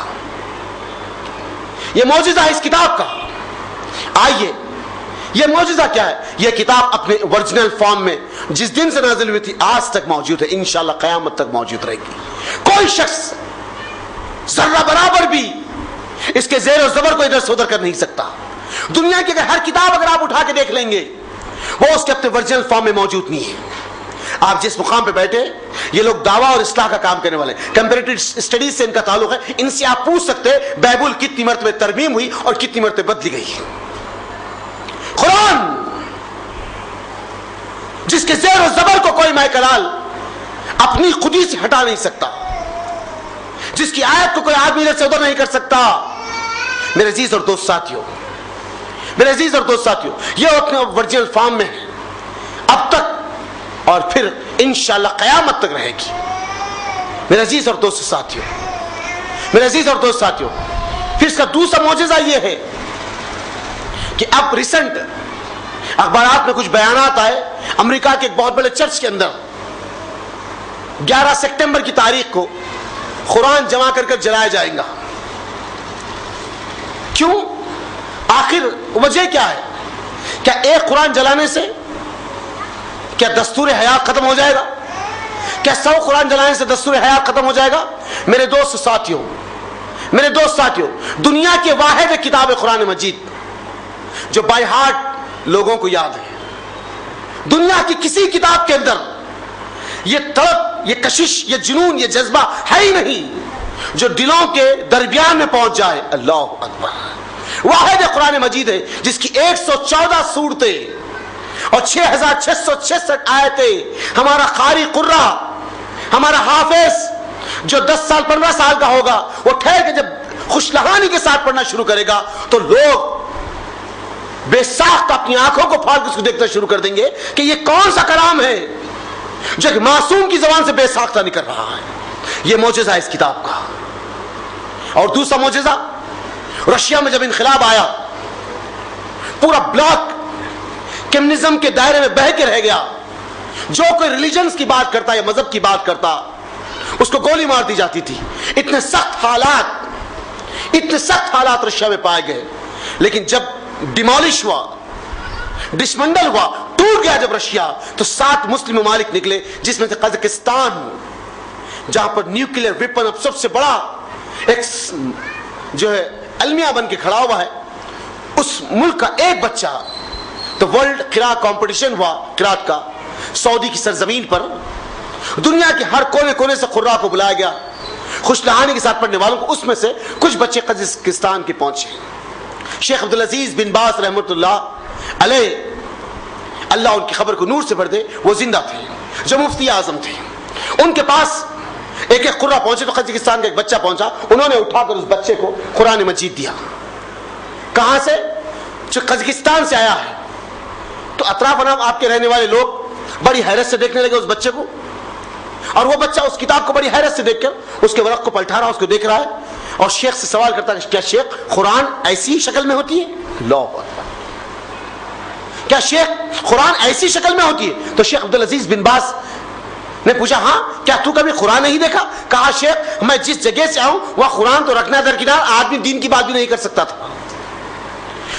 یہ معجزہ ہے اس کتاب کا. آئیے، یہ معجزہ کیا ہے؟ یہ کتاب اپنے اوریجنل فارم میں جس دن سے نازل ہوئی تھی آج تک موجود ہے، انشاءاللہ قیامت تک موجود رہے گی. کوئی شخص ذرہ برابر بھی اس کے زیر و زبر کو ادھر سے ادھر کر نہیں سکتا. دنیا کی اگر ہر کتاب اگر آپ اٹھا کے دیکھ لیں گے وہ اس کے اپنے اوریجنل فارم میں موجود نہیں ہے. آپ جس مقام پہ بیٹھے، یہ لوگ دعویٰ اور اصلاح کا کام کرنے والے ہیں، کمپیریٹو اسٹڈیز سے ان کا تعلق ہے. ان سے آپ پوچھ سکتے ہیں بائبل کتنی مرتبہ ترمیم ہوئی اور کتنی مرتبہ بدلی گئی. قرآن جس کے زیر و زبر کو کوئی مائکلال اپنی خودی سے ہٹا نہیں سکتا، جس کی آیت کو کوئی آدمی ادھر سے ادھر نہیں کر سکتا. میرے عزیز اور دوست ساتھیوں، میرے عزیز اور دوست ساتھیوں، یہ اپنے اوریجنل فارم میں ہے اب تک اور پھر انشاءاللہ قیامت تک رہے گی. میرے عزیز اور دوست ساتھیوں، میرے عزیز اور دوست ساتھیوں، پھر اس کا دوسرا معجزہ یہ ہے کہ اب ریسنٹ اخبارات میں کچھ بیانات آئے، امریکہ کے ایک بہت بڑے چرچ کے اندر 11 سپٹمبر کی تاریخ کو قرآن جمع کر کر جلایا جائے گا. کیوں؟ آخر وجہ کیا ہے؟ کیا ایک قرآن جلانے سے کیا دستور حیات ختم ہو جائے گا؟ کیا 100 قرآن جلانے سے دستور حیات ختم ہو جائے گا؟ میرے دوست ساتھیوں، میرے دوست ساتھیوں، دنیا کے واحد کتاب قرآن مجید جو بائی ہارٹ لوگوں کو یاد ہے، دنیا کی کسی کتاب کے اندر یہ طلب، یہ کشش، یہ جنون، یہ جذبہ ہے ہی نہیں جو دلوں کے درمیان میں پہنچ جائے. اللہ اکبر. واحد قرآن مجید ہے جس کی 114 سورتیں اور 6666 آیتیں. ہمارا قاری قرہ، ہمارا حافظ جو 10 سال 15 سال کا ہوگا، وہ ٹھہر کے جب خوش لہانی کے ساتھ پڑھنا شروع کرے گا تو لوگ بے ساخت اپنی آنکھوں کو پھاڑ کے اس کو دیکھنا شروع کر دیں گے کہ یہ کون سا کلام ہے جو ایک معصوم کی زبان سے بے ساختہ نکل رہا ہے. یہ معجزہ ہے اس کتاب کا. اور دوسرا معجزہ، رشیا میں جب انقلاب آیا، پورا بلاک کمیونزم کے دائرے میں بہہ کے رہ گیا. جو کوئی ریلیجنز کی بات کرتا یا مذہب کی بات کرتا اس کو گولی مار دی جاتی تھی. اتنے سخت حالات رشیا میں پائے گئے. لیکن جب ڈیمالش ہوا، ڈسمنڈل ہوا، ٹوٹ گیا جب رشیا، تو 7 مسلم ممالک نکلے جس میں سے قزاقستان، جہاں پر نیوکلیئر ویپن اب سب سے بڑا ایک جو ہے المیہ بن کے کھڑا ہوا ہے. اس ملک کا ایک بچہ، تو ورلڈ قراء کمپٹیشن ہوا قراءت کا سعودی کی سرزمین پر. دنیا کے ہر کونے کونے سے قراء کو بلایا گیا، خوش لہانی کے ساتھ پڑھنے والوں کو. اس میں سے کچھ بچے قزاقستان کے پہنچے. شیخ عبدالعزیز بن باز رحمۃ اللہ علیہ، اللہ ان کی خبر کو نور سے بھر دے، وہ زندہ تھے جو مفتی اعظم تھے. ان کے پاس ایک ایک قرہ پہنچے تو قزاقستان کا ایک بچہ پہنچا. انہوں نے اٹھا کر اس بچے کو قرآن مجید دیا. کہاں سے؟ جو قزاقستان سے آیا ہے. تو اطراف انام آپ کے رہنے والے لوگ بڑی حیرت سے دیکھنے لگے اس بچے کو، اور وہ بچہ اس کتاب کو بڑی حیرت سے دیکھ کر اس کے ورق کو پلٹا رہا، اس کو دیکھ رہا ہے اور شیخ سے سوال کرتا ہے کیا شیخ قرآن ایسی شکل میں ہوتی ہے؟ اللہ اکبر. کیا شیخ قرآن ایسی شکل میں ہوتی ہے؟ تو شیخ عبدالعزیز بن باز نے پوچھا ہاں کیا تو کبھی قرآن نہیں دیکھا؟ کہا شیخ میں جس جگہ سے آؤں وہاں قرآن تو رکھنا درکنار، آدمی دین کی بات بھی نہیں کر سکتا تھا.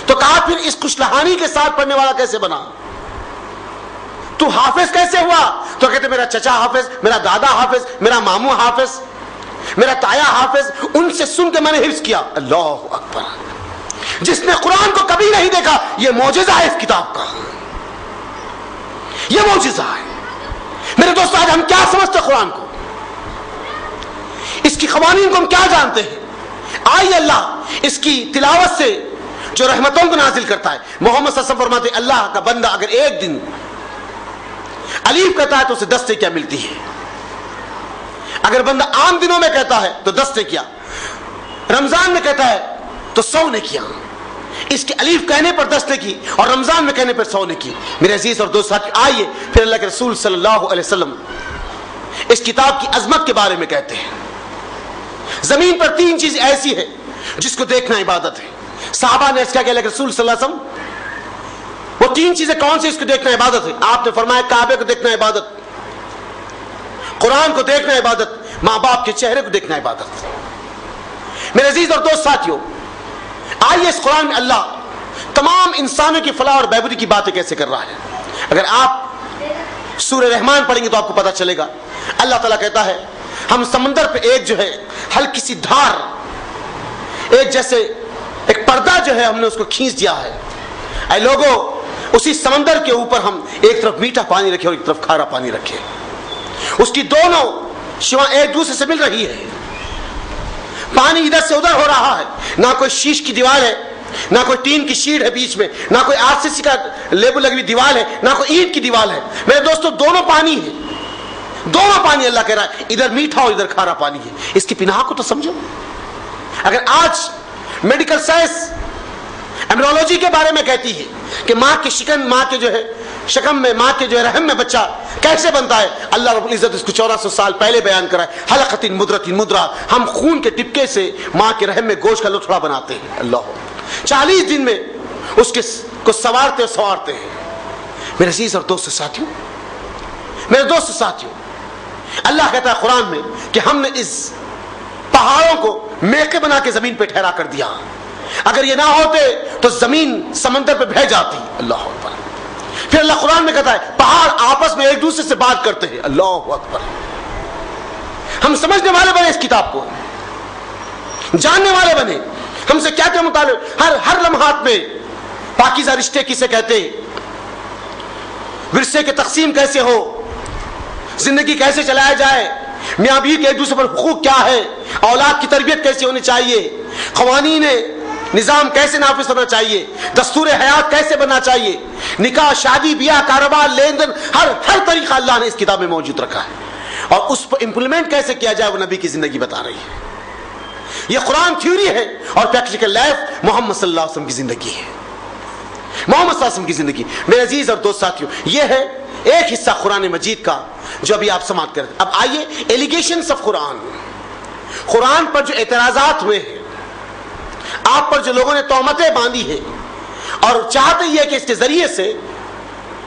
تو کہا پھر اس خوش لہانی کے ساتھ پڑھنے والا کیسے بنا؟ تو حافظ کیسے ہوا؟ تو کہتے میرا چچا حافظ، میرا دادا حافظ، میرا ماموں حافظ، میرا تایا حافظ، ان سے سن کے میں نے حفظ کیا. اللہ اکبر. جس نے قرآن کو کبھی نہیں دیکھا، یہ معجزہ ہے اس کتاب کا، یہ معجزہ ہے. میرے دوست آج ہم کیا سمجھتے قرآن کو؟ اس کی قوانین کو ہم کیا جانتے ہیں؟ آئیے اللہ اس کی تلاوت سے جو رحمتوں کو نازل کرتا ہے. محمد صلی اللہ علیہ وسلم فرماتے ہیں اللہ کا بندہ اگر ایک دن الف کہتا ہے تو اسے 10 نیکیاں ملتی ہے. اگر بندہ عام دنوں میں کہتا ہے تو 10 نیکیاں، رمضان میں کہتا ہے تو 100 نیکیاں. اس کے الف کہنے پر 10 نیکی اور رمضان میں کہنے پر 100 نیکی. میرے عزیز اور دوست ساتھی، آئیے پھر اللہ کے رسول صلی اللہ علیہ وسلم اس کتاب کی عظمت کے بارے میں کہتے ہیں. زمین پر 3 چیز ایسی ہے جس کو دیکھنا عبادت ہے. صحابہ نے کیا کہ اللہ کے رسول صلی اللہ علیہ وسلم وہ 3 چیزیں کون سی اس کو دیکھنا عبادت ہے؟ آپ نے فرمایا کعبے کو دیکھنا عبادت، قرآن کو دیکھنا عبادت، ماں باپ کے چہرے کو دیکھنا عبادت. میرے عزیز اور دوست ساتھیوں، آئیے اس قرآن میں اللہ تمام انسانوں کی فلاح اور بہبودی کی باتیں کیسے کر رہا ہے. اگر آپ سورہ رحمان پڑھیں گے تو آپ کو پتہ چلے گا. اللہ تعالیٰ کہتا ہے ہم سمندر پہ ایک جو ہے ہلکی سی دھار، ایک جیسے ایک پردہ جو ہے ہم نے اس کو کھینچ دیا ہے. اے لوگوں، اسی سمندر کے اوپر ہم ایک طرف میٹھا پانی رکھے اور ایک طرف کھارا پانی رکھے. اس کی دونوں شوا ایک دوسرے سے مل رہی ہے. پانی ادھر سے ادھر ہو رہا ہے. نہ کوئی شیش کی دیوار ہے، نہ کوئی ٹین کی شیٹ ہے بیچ میں، نہ کوئی RCC کا لیبل لگی ہوئی دیوار ہے، نہ کوئی اینٹ کی دیوار ہے. میرے دوستو دونوں پانی ہے، دونوں پانی. اللہ کہہ رہا ہے ادھر میٹھا اور ادھر کھارا پانی ہے. اس کی پناہ کو تو سمجھو. اگر آج میڈیکل سائنس ایمبریولوجی کے بارے میں کہتی ہے کہ ماں کے شکم میں ماں کے جو ہے رحم میں بچہ کیسے بنتا ہے، اللہ رب العزت اس کو 1400 سال پہلے بیان کرا ہے. حلقۃ مدرۃ مدرہ، ہم خون کے ٹپکے سے ماں کے رحم میں گوشت کا لوتھڑا بناتے ہیں. اللہ 40 دن میں اس کو سنوارتے ہیں. میرے عزیز اور دوست ساتھیوں، میرے دوست ساتھیوں، اللہ کہتا ہے قرآن میں کہ ہم نے اس پہاڑوں کو میخے بنا کے زمین پہ ٹھہرا کر دیا. اگر یہ نہ ہوتے تو زمین سمندر پہ بہہ جاتی. اللہ اکبر. پھر اللہ قرآن میں کہتا ہے پہاڑ آپس میں ایک دوسرے سے بات کرتے ہیں. اللہ اکبر. ہم سمجھنے والے بنے، اس کتاب کو جاننے والے بنے. ہم سے کیا کیا مطالب، ہر لمحات میں پاکیزہ رشتے کسے کہتے، ورثے کے تقسیم کیسے ہو، زندگی کیسے چلایا جائے، میاں بیوی کے ایک دوسرے پر حقوق کیا ہے، اولاد کی تربیت کیسے ہونی چاہیے، قوانین نظام کیسے نافذ ہونا چاہیے، دستور حیات کیسے بننا چاہیے، نکاح، شادی، بیاہ، کاروبار، لین دین، ہر طریقہ اللہ نے اس کتاب میں موجود رکھا ہے. اور اس پر امپلیمنٹ کیسے کیا جائے وہ نبی کی زندگی بتا رہی ہے. یہ قرآن تھیوری ہے اور پریکٹیکل لائف محمد صلی اللہ علیہ وسلم کی زندگی ہے. محمد صلی اللہ علیہ وسلم کی زندگی. میرے عزیز اور دوست ساتھیوں، یہ ہے ایک حصہ قرآن مجید کا جو ابھی آپ سماعت کرتے. اب آئیے ایلیگیشنز آف قرآن پر جو اعتراضات ہوئے ہیں، آپ پر جو لوگوں نے تہمتیں باندھی ہیں اور چاہتے یہ کہ اس کے ذریعے سے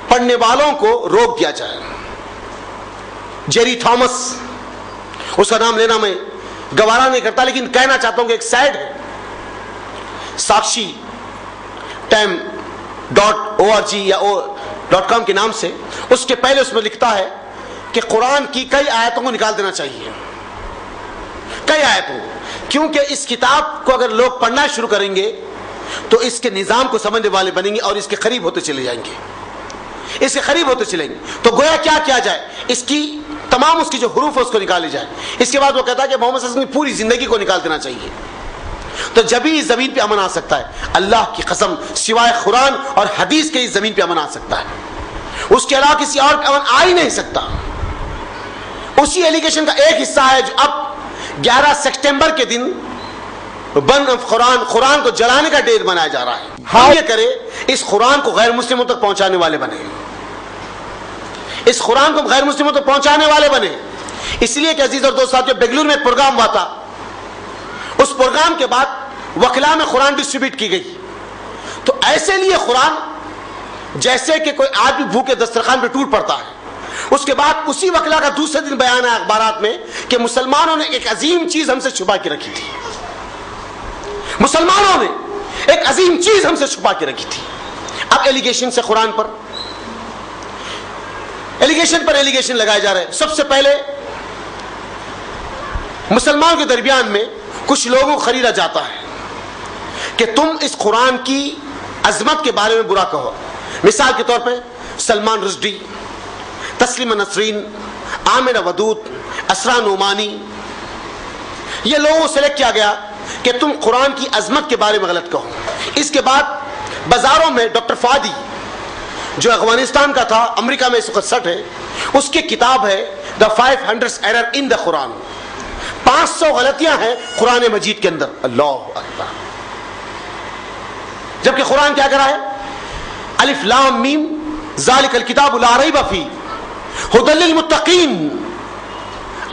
پڑھنے والوں کو روک دیا جائے. جیری تھامس، اس کا نام لینا میں گوارا نہیں کرتا لیکن کہنا چاہتا ہوں کہ ایک سائٹ ہے ساکشی time.org یا .com کے نام سے. اس کے پہلے اس میں لکھتا ہے کہ قرآن کی کئی آیتوں کو نکال دینا چاہیے، کئی آیتوں، کیونکہ اس کتاب کو اگر لوگ پڑھنا شروع کریں گے تو اس کے نظام کو سمجھنے والے بنیں گے اور اس کے قریب ہوتے چلے جائیں گے، اس کے قریب ہوتے چلیں گے. تو گویا کیا کیا جائے، اس کی تمام اس کی جو حروف ہے اس کو نکالے جائے. اس کے بعد وہ کہتا ہے کہ محمد صلی اللہ علیہ وسلم کی پوری زندگی کو نکال دینا چاہیے. تو جب ہی اس زمین پہ امن آ سکتا ہے. اللہ کی قسم سوائے قرآن اور حدیث کے اس زمین پہ امن آ سکتا ہے، اس کے علاوہ کسی اور پہ امن آ ہی نہیں سکتا. اسی ایلیگیشن کا ایک حصہ ہے جو اب 11 سپٹمبر کے دن بند قرآن کو جلانے کا ڈیٹ بنایا جا رہا ہے. ہم یہ کرے اس قرآن کو غیر مسلموں تک پہنچانے والے بنے، اس قرآن کو غیر مسلموں تک پہنچانے والے بنے. اس لیے کہ عزیز اور دوست ساتھیوں، بنگلور میں ایک پروگرام ہوا تھا. اس پروگرام کے بعد وکلا میں قرآن ڈسٹریبیوٹ کی گئی. تو ایسے لیے قرآن جیسے کہ کوئی آدمی بھوکے دسترخوان پہ ٹوٹ پڑتا ہے. اس کے بعد اسی وکلا کا دوسرے دن بیان ہے اخبارات میں کہ مسلمانوں نے ایک عظیم چیز ہم سے چھپا کے رکھی تھی. مسلمانوں نے ایک عظیم چیز ہم سے چھپا کے رکھی تھی. اب ایلیگیشن سے قرآن پر ایلیگیشن لگائے جا رہے ہیں. سب سے پہلے مسلمانوں کے درمیان میں کچھ لوگوں کو خریدا جاتا ہے کہ تم اس قرآن کی عظمت کے بارے میں برا کہو. مثال کے طور پہ سلمان رشدی، تسلیمہ نسرین، عامرہ ودود، اسرا نعمانی، یہ لوگوں سے سلیکٹ کیا گیا کہ تم قرآن کی عظمت کے بارے میں غلط کہو. اس کے بعد بازاروں میں ڈاکٹر فادی جو افغانستان کا تھا, امریکہ میں اس وقت سٹ ہے, اس کی کتاب ہے دا 500 ایرر ان دا قرآن. 500 غلطیاں ہیں قرآن مجید کے اندر. اللہ اکبر. جبکہ قرآن کیا کرا ہے؟ الف لام میم ذالک الکتاب لا ریب فیہ ھدی للمتقین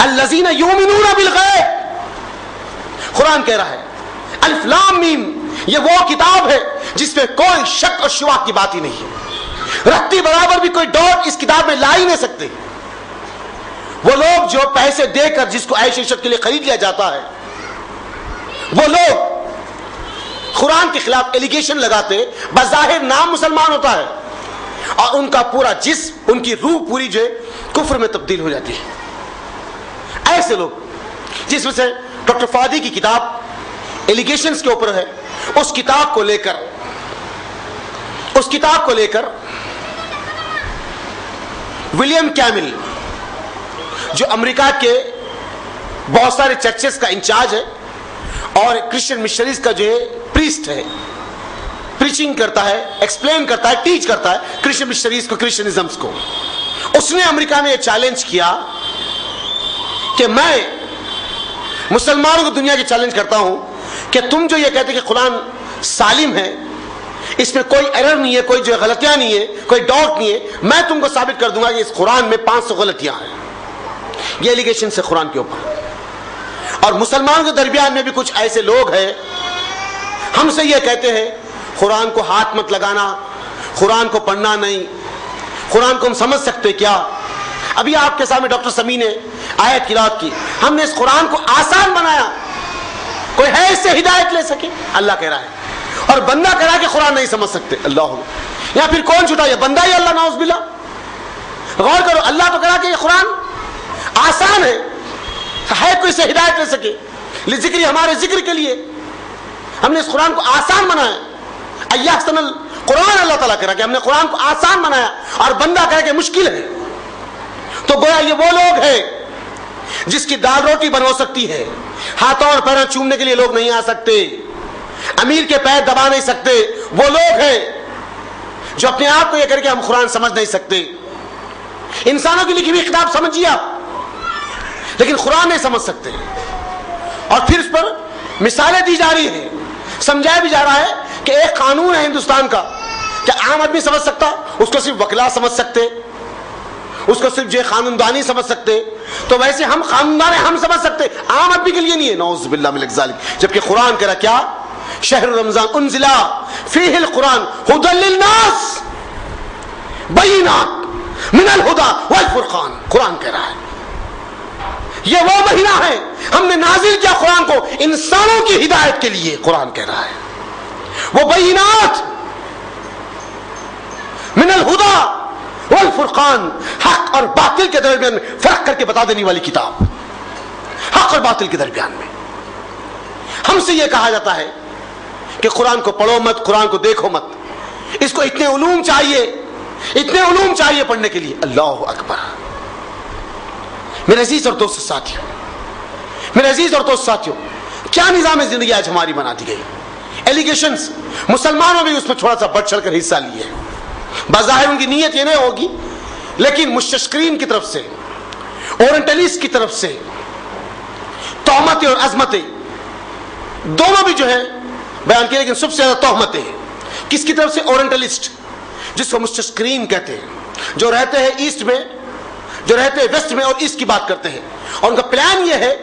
الذین یؤمنون بالغیب. قرآن کہہ رہا ہے الف لام میم, یہ وہ کتاب ہے جس میں کوئی شک اور شبہ کی بات ہی نہیں ہے. رتی برابر بھی کوئی ڈاٹ اس کتاب میں لا ہی نہیں سکتے. وہ لوگ جو پیسے دے کر جس کو عیش عشرت کے لیے خرید لیا جاتا ہے, وہ لوگ قرآن کے خلاف ایلیگیشن لگاتے, بظاہر نام مسلمان ہوتا ہے اور ان کا پورا جسم, ان کی روح پوری جو ہے کفر میں تبدیل ہو جاتی ہے. ایسے لوگ, جس میں سے ڈاکٹر فادی کی کتاب ایلیگیشنز کے اوپر ہے, اس کتاب کو لے کر ولیم کیمل جو امریکہ کے بہت سارے چرچز کا انچارج ہے اور کرسچن مشنریز کا جو ہے پریسٹ ہے, پریچنگ کرتا ہے, ایکسپلین کرتا ہے, ٹیچ کرتا ہے کرسچن مشنریز کو, کرسچنزمز کو. اس نے امریکہ میں یہ چیلنج کیا کہ میں مسلمانوں کو دنیا کی چیلنج کرتا ہوں کہ تم جو یہ کہتے کہ قرآن سالم ہے, اس میں کوئی ایرر نہیں ہے, کوئی جو غلطیاں نہیں ہے, کوئی ڈاؤٹ نہیں ہے, میں تم کو ثابت کر دوں گا کہ اس قرآن میں 500 غلطیاں ہیں. یہ ایلیگیشن سے قرآن کے اوپر. اور مسلمانوں کے درمیان میں بھی کچھ ایسے لوگ ہیں, ہم سے یہ کہتے ہیں قرآن کو ہاتھ مت لگانا, قرآن کو پڑھنا نہیں, قرآن کو ہم سمجھ سکتے کیا. ابھی آپ کے سامنے ڈاکٹر سمیع نے آیت تلاوت کی, ہم نے اس قرآن کو آسان بنایا, کوئی ہے اس سے ہدایت لے سکے؟ اللہ کہہ رہا ہے. اور بندہ کہہ رہا ہے کہ قرآن نہیں سمجھ سکتے. اللہ, یا پھر کون چھوٹا, یہ بندہ ہی اللہ, نعوذ باللہ. غور کرو, اللہ تو کہہ رہا کہ یہ قرآن آسان ہے کوئی سے ہدایت لے سکے. لذکری, ہمارے ذکر کے لیے ہم نے اس قرآن کو آسان بنایا. ایحسن القرآن, اللہ تعالیٰ کہہ رہا کہ ہم نے قرآن کو آسان بنایا, اور بندہ کہہ رہا کہ مشکل ہے. تو گویا یہ وہ لوگ ہیں جس کی دال روٹی بن ہو سکتی ہے, ہاتھوں اور پیروں چومنے کے لیے لوگ نہیں آ سکتے, امیر کے پیر دبا نہیں سکتے. وہ لوگ ہیں جو اپنے آپ کو یہ کر کے ہم قرآن سمجھ نہیں سکتے. انسانوں کی لکھی ہوئی کتاب سمجھیے آپ, لیکن قرآن نہیں سمجھ سکتے. اور پھر اس پر مثالیں دی جا رہی ہیں, سمجھایا بھی جا رہا ہے کہ ایک قانون ہے ہندوستان کا, کیا عام آدمی سمجھ سکتا؟ اس کو صرف وکلا سمجھ سکتے, اس کو صرف جو خاندانی سمجھ سکتے. تو ویسے ہم خاندان ہم سمجھ سکتے, عام آدمی کے لیے نہیں ہے. نعوذ باللہ من ذالک. جبکہ قرآن کہہ رہا کیا, شہر رمضان انزل فیہ القرآن ھدی للناس بینات من الہدی والفرقان. قرآن کہہ رہا ہے یہ وہ مہینہ ہے ہم نے نازل کیا قرآن کو انسانوں کی ہدایت کے لیے. قرآن کہہ رہا ہے وہ بینات من الہدی والفرقان, حق اور باطل کے درمیان میں فرق کر کے بتا دینے والی کتاب. حق اور باطل کے درمیان میں ہم سے یہ کہا جاتا ہے کہ قرآن کو پڑھو مت, قرآن کو دیکھو مت, اس کو اتنے علوم چاہیے پڑھنے کے لیے. اللہ اکبر. میرے عزیز اور دوست ساتھیوں, کیا نظام زندگی آج ہماری بنا دی گئی. ایلیگیشنز, مسلمانوں بھی اس میں تھوڑا سا بڑھ چڑھ کر حصہ لیے. بظاہر ان کی نیت یہ نہیں ہوگی, لیکن مستشرقین کی طرف سے, اورنٹلیسٹ کی طرف سے تہمتیں اور عظمتیں دونوں بھی جو ہے بیان کی. لیکن سب سے زیادہ تہمتیں کس کی طرف سے؟ اورنٹلسٹ, جس کو مستشرقین کہتے ہیں, جو رہتے ہیں ایسٹ میں, جو رہتے ہیں ویسٹ میں اور ایسٹ کی بات کرتے ہیں. اور ان کا پلان یہ ہے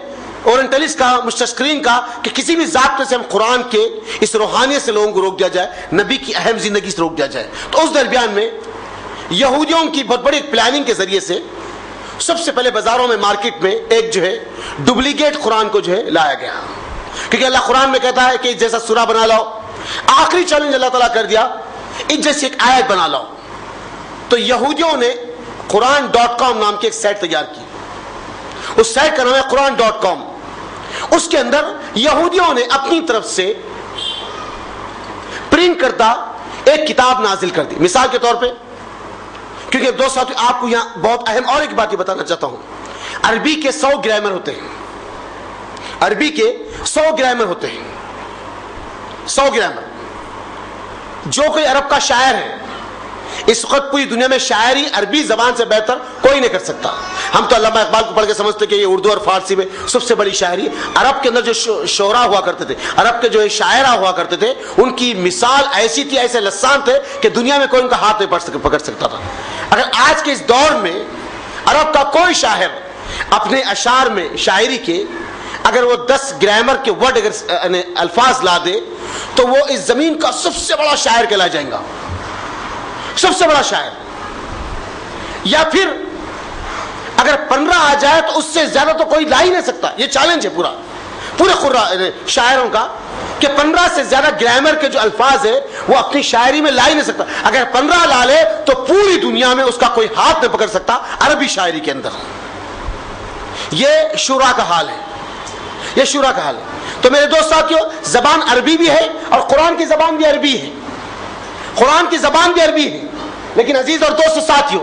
اورنٹلسٹ کا, مستشرقین کا, کہ کسی بھی ضابطے سے ہم قرآن کے اس روحانیت سے لوگوں کو روک دیا جائے, نبی کی اہم زندگی سے روک دیا جائے. تو اس درمیان میں یہودیوں کی بہت بڑی پلاننگ کے ذریعے سے سب سے پہلے بازاروں میں, مارکیٹ میں ایک جو ہے ڈپلیکیٹ قرآن کو جو ہے لایا گیا. کیونکہ اللہ قرآن میں کہتا ہے کہ جیسا سورہ بنا لاؤ. آخری چیلنج اللہ تعالیٰ کر دیا, اس جیسی ایک آیت بنا لاؤ. تو یہودیوں نے قرآن.com نام کی ایک سائٹ تیار کی. اس سائٹ کا نام ہے قرآن.com. اس کے اندر یہودیوں نے اپنی طرف سے پرنٹ کردہ ایک کتاب نازل کر دی. مثال کے طور پہ, کیونکہ دوست ساتھی آپ کو یہاں بہت اہم اور ایک بات یہ بتانا چاہتا ہوں, عربی کے 100 گرامر ہوتے ہیں. عربی کے 100 گرامر ہوتے ہیں، 100 گرامر. جو کوئی عرب کا شاعر ہے، اس وقت پوری دنیا میں شاعری عربی زبان سے بہتر کوئی نہیں کر سکتا. ہم تو علامہ اقبال کو پڑھ کے سمجھتے کہ یہ اردو اور فارسی میں سب سے بڑی شاعری. عرب کے اندر جو شعراء ہوا کرتے تھے، عرب کے جو شاعرہ ہوا کرتے تھے، ان کی مثال ایسی تھی، ایسے لسان تھے کہ دنیا میں کوئی ان کا ہاتھ نہیں پکڑ سکتا تھا. اگر آج کے اس دور میں عرب کا کوئی شاعر اپنے اشعار میں شاعری کے اگر وہ 10 گرامر کے ورڈ اگر الفاظ لا دے تو وہ اس زمین کا سب سے بڑا شاعر کہلا جائے گا، سب سے بڑا شاعر. یا پھر اگر 15 آ جائے تو اس سے زیادہ تو کوئی لا ہی نہیں سکتا. یہ چیلنج ہے پورے شاعروں کا کہ 15 سے زیادہ گرامر کے جو الفاظ ہے وہ اپنی شاعری میں لا ہی نہیں سکتا. اگر 15 لا لے تو پوری دنیا میں اس کا کوئی ہاتھ نہیں پکڑ سکتا عربی شاعری کے اندر. یہ شورا کا حال ہے، یہ شورا کا حال ہے. تو میرے دوست ساتھیو، زبان عربی بھی ہے اور قرآن کی زبان بھی عربی ہے، قرآن کی زبان بھی عربی ہے. لیکن عزیز اور دوست ساتھیو،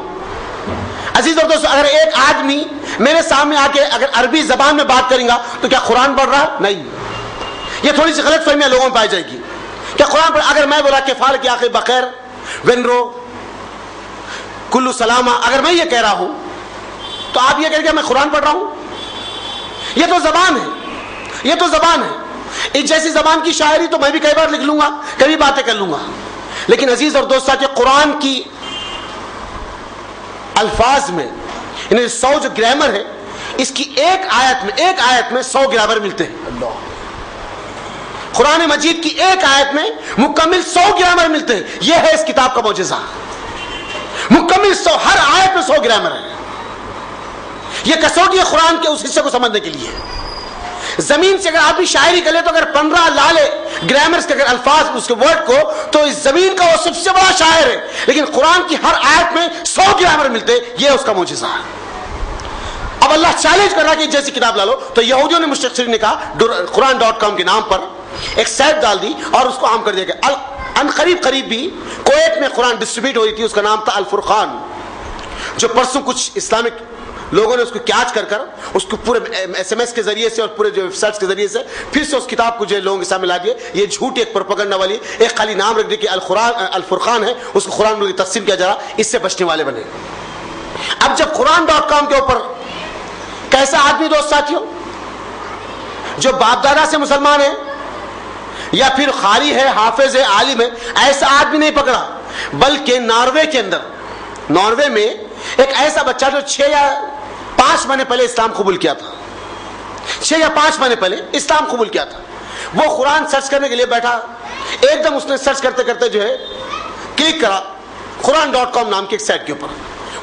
اگر ایک آدمی میرے سامنے آ کے اگر عربی زبان میں بات کریں گا تو کیا قرآن پڑھ رہا؟ نہیں. یہ تھوڑی سی غلط فہمیاں لوگوں میں پائی جائے گی. کیا قرآن پڑھ؟ اگر میں بولا کہ فال کی آخر بخیر ونرو کلو سلامہ، اگر میں یہ کہہ رہا ہوں تو آپ یہ کہہ کہ میں قرآن پڑھ رہا ہوں؟ یہ تو زبان ہے، یہ تو زبان ہے. اس جیسی زبان کی شاعری تو میں بھی کئی بار لکھ لوں گا، کبھی باتیں کر لوں گا. لیکن عزیز اور دوست ساتھیو، قرآن کی الفاظ میں 100 جو گرامر ہے، اس کی ایک آیت میں 100 گرامر ملتے ہیں. اللہ، قرآن مجید کی ایک آیت میں مکمل 100 گرامر ملتے ہیں. یہ ہے اس کتاب کا معجزہ، مکمل 100، ہر آیت میں 100 گرامر ہے. یہ کسوٹی ہے قرآن کے اس حصے کو سمجھنے کے لیے. زمین سے اگر آدمی شاعری کر لے تو اگر 15 لا لے گرامرز کے اگر الفاظ اس کے ورڈ کو تو اس زمین کا وہ سب سے بڑا شاعر ہے. لیکن قرآن کی ہر آیت میں 100 گرامر ملتے، یہ اس کا معجزہ ہے. اب اللہ چیلنج کر رہا کہ جیسی کتاب لا لو. تو یہودیوں نے مستشرقین نے کہا قرآن.com کے نام پر ایک سائٹ ڈال دی اور اس کو عام کر دیا گیا. ان قریب بھی کویت میں قرآن ڈسٹریبیوٹ ہو رہی تھی، اس کا نام تھا الفرقان، جو پرسوں کچھ اسلامک لوگوں نے اس کو کیچ کر اس کو پورے SMS کے ذریعے سے اور پورے جو ویب سائٹس کے ذریعے سے پھر سے اس کتاب کو جو لوگوں کے سامنے لا دیے. یہ جھوٹ، ایک پروپیگنڈا والی ایک خالی نام رکھ دیا کہ الفرقان ہے، اس کو قرآن میں تقسیم کیا جا رہا، اس سے بچنے والے بنے. اب جب قرآن.com کے اوپر کیسا آدمی دوست ساتھیوں جو باپ دادا سے مسلمان ہے یا پھر قاری ہے، حافظ ہے، عالم ہے، ایسا آدمی نہیں پکڑا، بلکہ ناروے میں ایک ایسا بچہ جو 6 یا 5 مہینے پہلے اسلام قبول کیا تھا، 6 یا 5 مہینے پہلے اسلام قبول کیا تھا. وہ قرآن سرچ کرنے کے لیے بیٹھا، ایک دم اس نے سرچ کرتے کرتے جو ہے کلک کرا قرآن.com نام کی ایک سائٹ کے اوپر.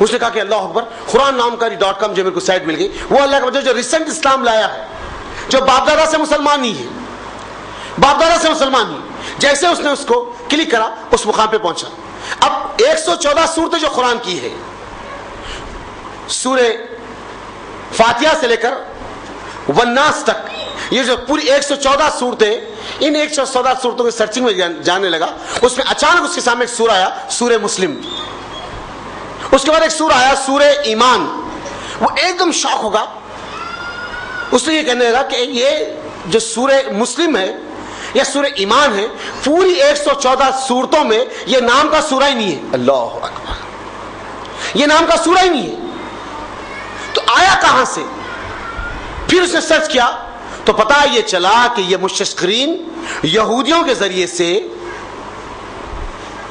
اس نے کہا کہ اللہ اکبر، قرآن نام کا .com جو میرے کو سائٹ مل گئی. وہ اللہ کا بچہ جو ریسنٹ اسلام لایا ہے، جو باپ دادا سے مسلمان نہیں ہے، باپ دادا سے مسلمان نہیں. جیسے اس نے اس کو کلک کرا اس مقام پہ پہنچا. اب 114 صورتیں جو قرآن کی ہے، سورہ فاتحہ سے لے کر والناس تک، یہ جو پوری 114 صورتیں، ان 114 صورتوں کی سرچنگ میں جانے لگا. اس میں اچانک اس کے سامنے ایک سورہ آیا، سورہ مسلم. اس کے بعد ایک سورہ آیا سورہ ایمان. وہ ایک دم شاک ہوگا. اس نے یہ کہنے لگا کہ یہ جو سورہ مسلم ہے یا سورہ ایمان ہے، پوری 114 صورتوں میں یہ نام کا سورہ ہی نہیں ہے. اللہ اکبر، یہ نام کا سورہ ہی نہیں ہے. تو آیا کہاں سے؟ پھر اس نے سرچ کیا تو پتا یہ چلا کہ یہ مستشرقین یہودیوں کے ذریعے سے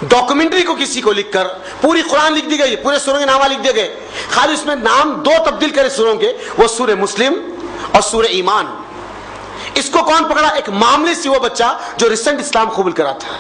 ڈاکومنٹری کو کسی کو لکھ کر پوری قرآن لکھ دی گئی، پورے سوروں کے نام لکھ دیے گئے، خالی اس میں نام 2 تبدیل کرے سوروں کے، وہ سورہ مسلم اور سورہ ایمان. اس کو کون پکڑا؟ ایک معاملے سے وہ بچہ جو ریسنٹ اسلام قبول کرا تھا،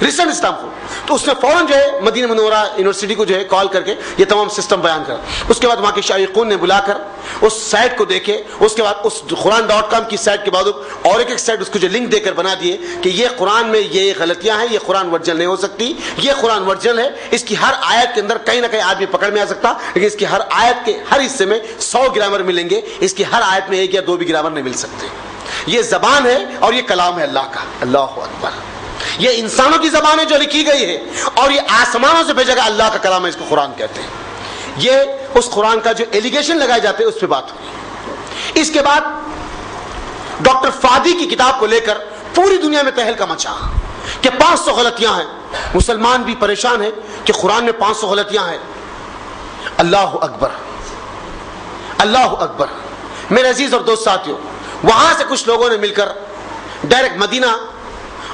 ریسنٹ اسلام قبول. تو اس نے فوراً جو ہے مدینہ منورہ یونیورسٹی کو جو ہے کال کر کے یہ تمام سسٹم بیان کرا. اس کے بعد وہاں کے شائقین نے بلا کر اس سائٹ کو دیکھے. اس کے بعد اس قرآن.com کی سائٹ کے بعد اور ایک سائٹ اس کو جو لنک دے کر بنا دیے کہ یہ قرآن میں یہ غلطیاں ہیں، یہ قرآن ورجن نہیں ہو سکتی، یہ قرآن ورجن ہے. اس کی ہر آیت کے اندر کہیں نہ کہیں آدمی پکڑ میں آ سکتا، لیکن اس کی ہر آیت کے ہر حصے میں 100 گرامر ملیں گے. اس کی ہر آیت میں 1 یا 2 بھی گرامر نہیں مل سکتے. یہ زبان ہے اور یہ کلام ہے اللہ کا. اللہ اکبر. یہ انسانوں کی زبان ہے جو لکھی گئی ہے اور یہ آسمانوں سے بھیجا گیا اللہ کا کلام ہے، اس کو قرآن کہتے ہیں. یہ اس قرآن کا جو ایلیگیشن لگائے جاتے ہیں اس پہ بات ہوئی. اس کے بعد ڈاکٹر فادی کی کتاب کو لے کر پوری دنیا میں تہلکہ مچا کہ 500 غلطیاں ہیں. مسلمان بھی پریشان ہیں کہ قرآن میں 500 غلطیاں ہیں. اللہ اکبر، اللہ اکبر. میرے عزیز اور دوست ساتھیوں، وہاں سے کچھ لوگوں نے مل کر ڈائریکٹ مدینہ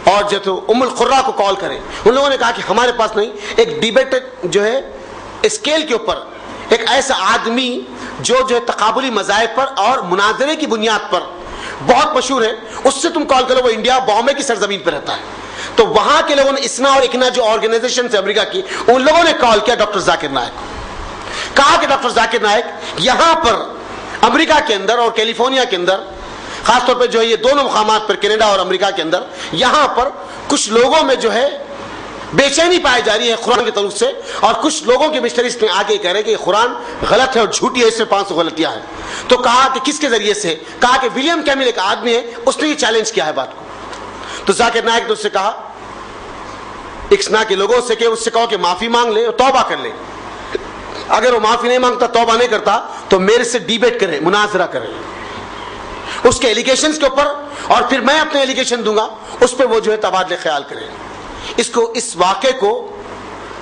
اور جو تو ام القرا کو کال کرے. ان لوگوں نے کہا کہ ہمارے پاس نہیں، ایک ڈیبیٹ جو ہے اسکیل کے اوپر ایک ایسا آدمی جو ہے تقابلی مذاہب پر اور مناظرے کی بنیاد پر بہت مشہور ہے، اس سے تم کال کرو. وہ انڈیا بامبے کی سرزمین پہ رہتا ہے. تو وہاں کے لوگوں نے اسنا اور اکنا جو آرگنائزیشن سے امریکہ کی، ان لوگوں نے کال کیا ڈاکٹر ذاکر نائک کو. کہا کہ ڈاکٹر ذاکر نائک یہاں پر امریکہ کے اندر اور کیلیفورنیا کے اندر، خاص طور پہ جو ہے یہ دونوں مقامات پر کینیڈا اور امریکہ کے اندر، یہاں پر کچھ لوگوں میں جو ہے بے چینی پائی جا رہی ہے قرآن کی طرف سے، اور کچھ لوگوں کے مشتریس میں آگے کہہ رہے ہیں کہ یہ قرآن غلط ہے اور جھوٹی ہے، اس میں 500 غلطیاں ہیں. تو کہا کہ کس کے ذریعے سے؟ کہا کہ ولیم کیمل ایک آدمی ہے، اس نے یہ چیلنج کیا ہے بات کو. تو ذاکر نائک نے اس سے کہا، اکسنا کے لوگوں سے کہ اس سے کہو کہ معافی مانگ لے اور توبہ کر لے. اگر وہ معافی نہیں مانگتا، توبہ نہیں کرتا، تو میرے سے ڈیبیٹ کرے، مناظرہ کرے اس کے ایلیگیشنز کے اوپر، اور پھر میں اپنے ایلیگیشن دوں گا، اس پہ وہ جو ہے تبادلہ خیال کرے. اس واقعے کو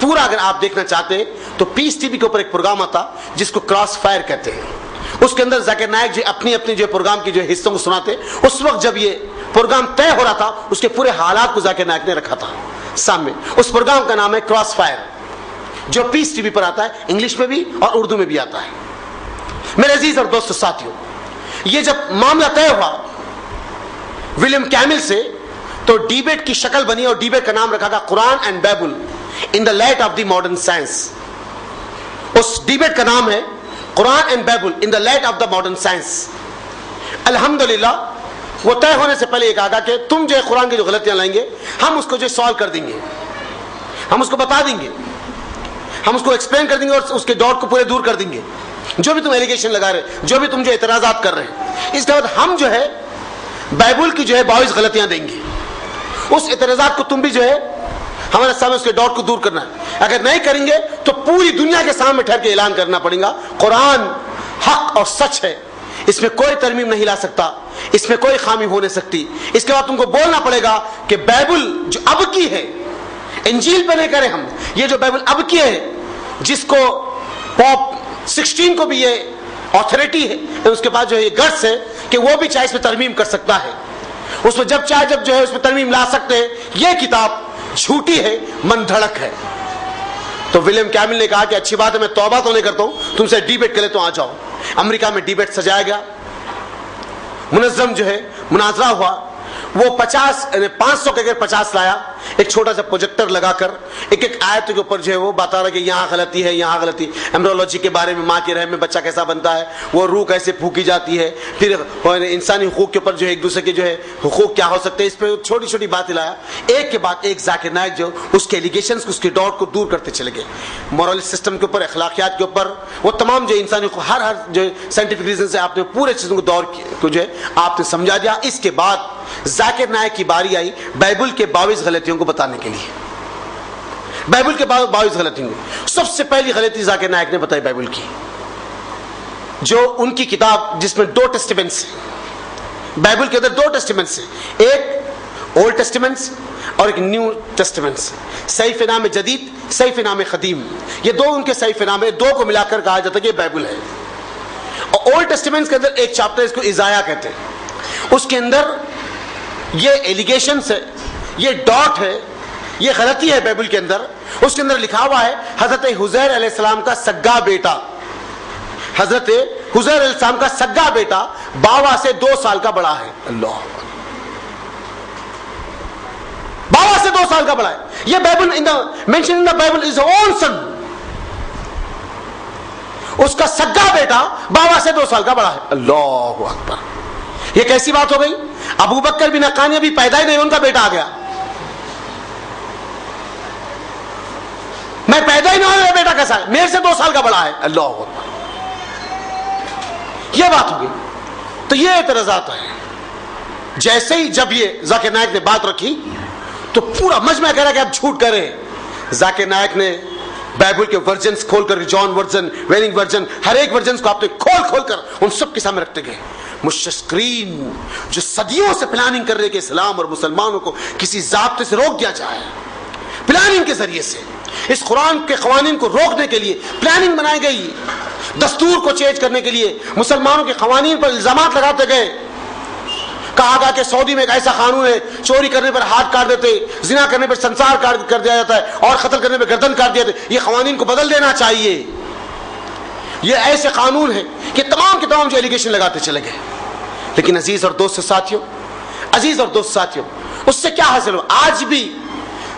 پورا اگر آپ دیکھنا چاہتے ہیں تو پیس ٹی وی کے اوپر ایک پروگرام آتا جس کو کراس فائر کہتے ہیں. اس کے اندر ذاکر نائک جو اپنی جو پروگرام کی جو حصوں کو سناتے. اس وقت جب یہ پروگرام طے ہو رہا تھا، اس کے پورے حالات کو ذاکر نائک نے رکھا تھا سامنے. اس پروگرام کا نام ہے کراس فائر، جو پیس ٹی وی پر آتا ہے، انگلش میں بھی اور اردو میں بھی آتا ہے. میرے عزیز اور دوستو ساتھیوں، یہ جب معاملہ طے ہوا ولیم کیمل سے، تو ڈیبیٹ کی شکل بنی اور ڈیبیٹ کا نام رکھا گیا Quran and Bible in the light of the modern science. اس ڈیبیٹ کا نام ہے Quran and Bible in the light of the modern science. الحمدللہ وہ طے ہونے سے پہلے یہ کہا کہ تم جو ہے قرآن کی جو غلطیاں لائیں گے، ہم اس کو جو سالو کر دیں گے، ہم اس کو بتا دیں گے، ہم اس کو ایکسپلین کر دیں گے اور اس کے ڈاؤٹ کو پورے دور کر دیں گے. جو بھی تم ایلیگیشن لگا رہے، جو بھی تم جو اعتراضات کر رہے ہیں، اس کے بعد ہم جو ہے بائبل کی جو ہے 22 غلطیاں دیں گے. اس اعتراضات کو تم بھی جو ہے ہمارے سامنے اس کے ڈاؤٹ کو دور کرنا ہے. اگر نہیں کریں گے تو پوری دنیا کے سامنے ٹھہر کے اعلان کرنا پڑے گا قرآن حق اور سچ ہے، اس میں کوئی ترمیم نہیں لا سکتا، اس میں کوئی خامی ہو نہیں سکتی. اس کے بعد تم کو بولنا پڑے گا کہ بائبل جو اب کی ہے، انجیل پہ نہیں کریں ہم، یہ جو بائبل اب کی ہے، جس کو پوپ 16 کو بھی یہ اتھارٹی ہے، اس کے پاس جو ہے یہ گٹس ہے کہ وہ بھی چاہے اس میں ترمیم کر سکتا ہے، اس میں جب چاہے جب جو ہے اس میں ترمیم لا سکتے ہیں. یہ کتاب جھوٹی ہے، من دھڑک ہے. تو ولیم کیمل نے کہا کہ اچھی بات ہے، میں توبہ تو نہیں کرتا ہوں، تم سے ڈیبیٹ کرے تو آ جاؤ. امریکہ میں ڈیبیٹ سجایا گیا، منظم جو ہے مناظرہ ہوا. وہ 500 کے اگر 50 لایا، ایک چھوٹا سا پروجیکٹر لگا کر ایک ایک آیت کے اوپر جو ہے وہ بتا رہا کہ یہاں غلطی ہے، یہاں غلطی. ایمبریولوجی کے بارے میں، ماں کے رحم میں بچہ کیسا بنتا ہے، وہ روح کیسے پھونکی جاتی ہے، پھر انسانی حقوق کے اوپر جو ہے ایک دوسرے کے جو ہے حقوق کیا ہو سکتے ہیں، اس پہ چھوٹی چھوٹی باتیں لایا. ایک کے بعد ایک ذاکر نائک جو اس کے ایلیگیشنز کو، اس کے ڈاؤٹ کو دور کرتے چلے گئے. مورل سسٹم کے اوپر، اخلاقیات کے اوپر، وہ تمام جو انسانی ہر جو سائنٹیفک ریزن سے آپ نے پورے چیزوں کو دور کو جو ہے آپ نے سمجھا دیا. اس کے بعد ذاکر نائک کی باری آئی بائبل کے 22 غلطیوں کو بتانے کے لیے. بائبل کے 22 غلطیوں. سب سے پہلی غلطی ذاکر نائک نے بتائی بائبل کی، جو ان کی کتاب جس میں 2 ٹیسٹیمنٹس ہیں. بائبل کے اندر 2 ٹیسٹیمنٹس ہیں، ایک اولڈ ٹیسٹیمنٹس اور ایک نیو ٹیسٹیمنٹس. صحیفہ نام جدید، صحیفہ نام قدیم، یہ 2 ان کے صحیفہ نام ہے. 2 کو ملا کر کہا جاتا ہے کہ یہ بائبل ہے. اور اولڈ ٹیسٹیمنٹس کے اندر ایک چیپٹر اس کو ایزایا کہتے ہیں. اس کے اندر یہ ایلیگیشنز ہے، یہ ڈاٹ ہے، یہ غلطی ہے بائبل کے اندر. اس کے اندر لکھا ہوا ہے حضرت حزیر علیہ السلام کا سگا بیٹا، حضرت حزیر علیہ السلام کا سگا بیٹا بابا سے 2 سال کا بڑا ہے. اللہ، بابا سے 2 سال کا بڑا ہے. یہ Bible mention in the Bible is own son. اس کا سگا بیٹا بابا سے 2 سال کا بڑا ہے. اللہ اکبر. یہ کیسی بات ہو گئی؟ ابو بکر بن حقانی ابھی پیدا ہی نہیں، ان کا بیٹا آ گیا. میں پیدا ہی نہیں ہوا، میرا بیٹا کیسا ہے؟ میرے سے 2 سال کا بڑا ہے. اللہ اکبر. یہ بات ہو گئی. تو یہ اعتراضات ہیں. جیسے ہی جب یہ ذاکر نائک نے بات رکھی تو پورا مجمع کہہ رہا کہ آپ جھوٹ کہہ رہے ہیں. ذاکر نائک نے بائبل کے ورژنز کھول کر، جان ورژن، ویلنگ ورژن، ہر ایک ورژن کو آپ نے کھول کر ان سب کے سامنے رکھتے گئے. مستشرقین جو صدیوں سے پلاننگ کر رہے کہ اسلام اور مسلمانوں کو کسی ضابطے سے روک دیا جائے، پلاننگ کے ذریعے سے اس قرآن کے قوانین کو روکنے کے لیے پلاننگ بنائی گئی، دستور کو چینج کرنے کے لیے مسلمانوں کے قوانین پر الزامات لگاتے گئے۔ کہا گیا کہ سعودی میں ایک ایسا قانون ہے، چوری کرنے پر ہاتھ کاٹ دیتے، زنا کرنے پر سنسار کر دیا جاتا ہے، اور قتل کرنے پر گردن کاٹ دیا جاتا ہے، یہ قوانین کو بدل دینا چاہیے۔ یہ ایسے قانون ہیں کہ تمام کے تمام جو ایلیگیشن لگاتے چلے گئے۔ لیکن عزیز اور دوست ساتھیوں، اس سے کیا حاصل ہو؟ آج بھی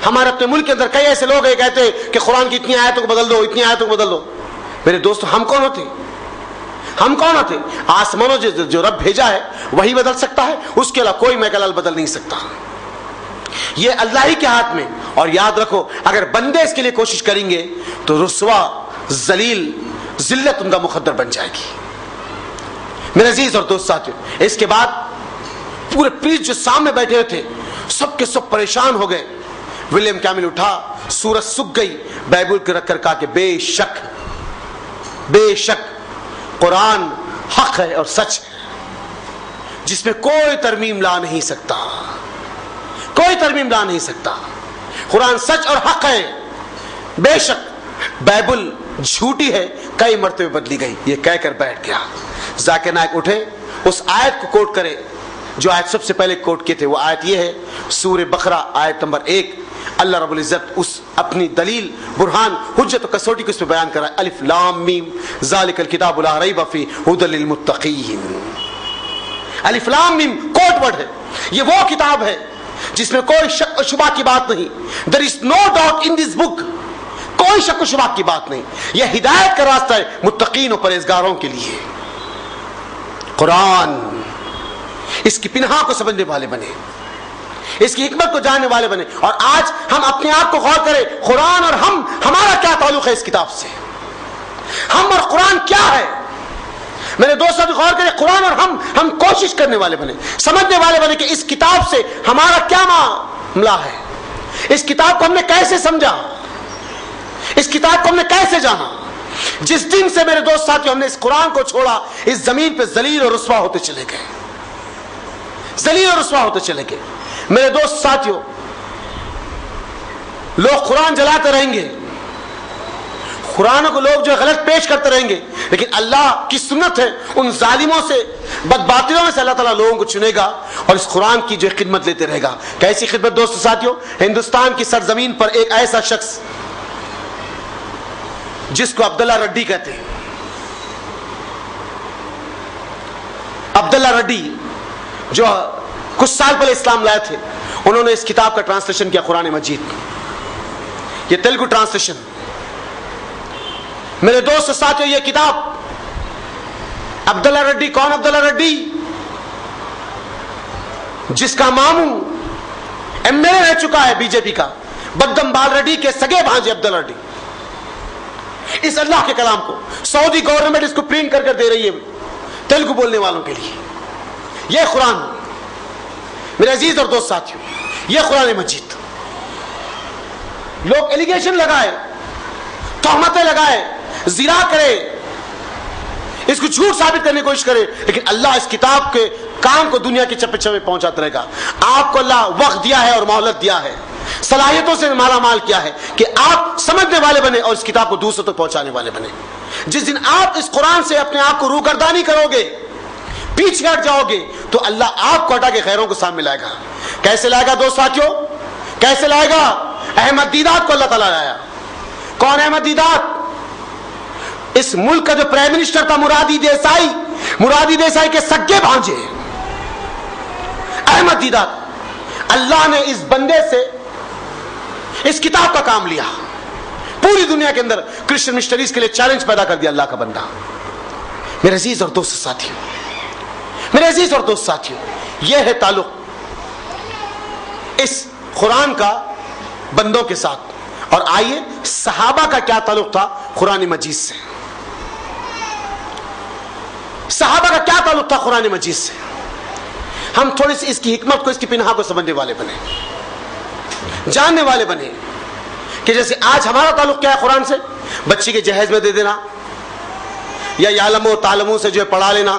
ہمارے اپنے ملک کے اندر کئی ایسے لوگ ہیں کہتے ہیں کہ قرآن کی اتنی آیتوں کو بدل دو، اتنی آیتوں کو بدل دو۔ میرے دوستو، ہم کون ہوتے؟ آسمانوں جو رب بھیجا ہے وہی بدل سکتا ہے، اس کے علاوہ کوئی میکا لال بدل نہیں سکتا۔ یہ اللہ ہی کے ہاتھ میں، اور یاد رکھو اگر بندے اس کے لیے کوشش کریں گے تو رسوا، ذلیل، ذلت ان کا مقدر بن جائے گی۔ میرے عزیز اور دوست ساتھیوں، اس کے بعد پورے پریس جو سامنے بیٹھے ہوئے تھے سب کے سب پریشان ہو گئے۔ ولیم کیمل اٹھا، سورج سکھ گئی، بائبل کے رکھ کر کہا کہ بے شک قرآن حق ہے اور سچ ہے، جس میں کوئی ترمیم لا نہیں سکتا، کوئی ترمیم لا نہیں سکتا۔ قرآن سچ اور حق ہے، بے شک بائبل جھوٹی ہے، کئی مرتبے بدلی گئی۔ یہ کہہ کر بیٹھ گیا۔ ذاکر نائک اٹھے، اس آیت کو کوٹ کرے جو آیت سب سے پہلے کوٹ کیے تھے۔ وہ آیت یہ ہے، سورہ بقرہ آیت نمبر 1۔ اللہ رب العزت اس اپنی دلیل، برہان، حجت و کسوٹی کو اس پہ بیان کر رہا ہے۔ الف لام میم ذالک الکتاب لا ریب فیہ ھدی للمتقین۔ الف لام میم کوڈ ورڈ ہے، یہ وہ کتاب ہے جس میں کوئی شک و شبہ کی بات نہیں۔ there is no doubt in this book، کوئی شک و شبہ کی بات نہیں۔ یہ ہدایت کا راستہ ہے متقین و پرہیزگاروں کے لیے۔ قرآن، اس کی پنہا کو سمجھنے والے بنے، اس کی حکمت کو جاننے والے بنے۔ اور آج ہم اپنے آپ کو غور کریں، قرآن اور ہمارا کیا تعلق ہے اس کتاب سے؟ ہم اور قرآن کیا ہے؟ میرے دوستوں غور کریں، قرآن اور ہم کوشش کرنے والے بنے، سمجھنے والے بنے کہ اس کتاب سے ہمارا کیا معاملہ ہے، اس کتاب کو ہم نے کیسے سمجھا، اس کتاب کو ہم نے کیسے جانا۔ جس دن سے میرے دوست ساتھیوں ہم نے اس قرآن کو چھوڑا، اس زمین پہ ذلیل اور رسوا ہوتے چلے گئے، ذلیل اور رسوا ہوتے چلے گئے۔ میرے دوست ساتھیوں، لوگ قرآن جلاتے رہیں گے، قرآن کو لوگ جو غلط پیش کرتے رہیں گے، لیکن اللہ کی سنت ہے ان ظالموں سے، بدباطلوں میں سے اللہ تعالیٰ لوگوں کو چنے گا اور اس قرآن کی جو خدمت لیتے رہے گا۔ کیسی خدمت دوست ساتھیوں؟ ہندوستان کی سرزمین پر ایک ایسا شخص جس کو عبداللہ رڈی کہتے ہیں، عبداللہ رڈی جو کچھ سال پہلے اسلام لائے تھے، انہوں نے اس کتاب کا ٹرانسلیشن کیا، قرآن مجید، یہ تیلگو ٹرانسلیشن۔ میرے دوست ساتھیوں، یہ کتاب عبداللہ رڈی، کون عبداللہ رڈی؟ جس کا ماموں ایم ایل اے رہ چکا ہے بی جے پی کا، بدم بال ریڈی کے سگے بھانجے عبداللہ رڈی۔ اس اللہ کے کلام کو سعودی گورنمنٹ اس کو پرنٹ کر دے رہی ہے تیلگو بولنے والوں کے لیے۔ یہ قرآن، میرے عزیز اور دوست ساتھیوں، یہ قرآن مجید، لوگ ایلیگیشن لگائے، تہمتیں لگائے، زنا کرے، اس کو جھوٹ ثابت کرنے کی کوشش کرے، لیکن اللہ اس کتاب کے کام کو دنیا کے چپے چپے پہنچاتا رہے گا۔ آپ کو اللہ وقت دیا ہے اور مہلت دیا ہے، صلاحیتوں سے مالا مال کیا ہے کہ آپ سمجھنے والے بنے اور اس کتاب کو دوسروں تک پہنچانے والے بنے۔ جس دن آپ اس قرآن سے اپنے آپ کو روگردانی کرو گے، پیچھے ہٹ جاؤ گے، تو اللہ آپ کو ہٹا کے غیروں کو سامنے لائے گا۔ کیسے لائے گا دوست ساتھیوں؟ کیسے لائے گا؟ احمد دیدات کو اللہ تعالیٰ لایا۔ کون احمد دیدات؟ اس ملک کا جو پرائم منسٹر تھا مرادی دیسائی کے سگے بھانجے احمد دیدات۔ اللہ نے اس بندے سے اس کتاب کا کام لیا، پوری دنیا کے اندر کرسچن مسٹریز کے لیے چیلنج پیدا کر دیا اللہ کا بندہ۔ میرے عزیز اور دوست ساتھیوں، میرے عزیز اور دوست ساتھیوں، یہ ہے تعلق اس قرآن کا بندوں کے ساتھ۔ اور آئیے صحابہ کا کیا تعلق تھا قرآن مجید سے؟ صحابہ کا کیا تعلق تھا قرآن مجید سے؟ ہم تھوڑی سی اس کی حکمت کو، اس کی پنہا کو سمجھنے والے بنے، جاننے والے بنے کہ جیسے آج ہمارا تعلق کیا ہے قرآن سے؟ بچی کے جہیز میں دے دینا، یا یعلم و تعلموں سے جو ہے پڑھا لینا،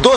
2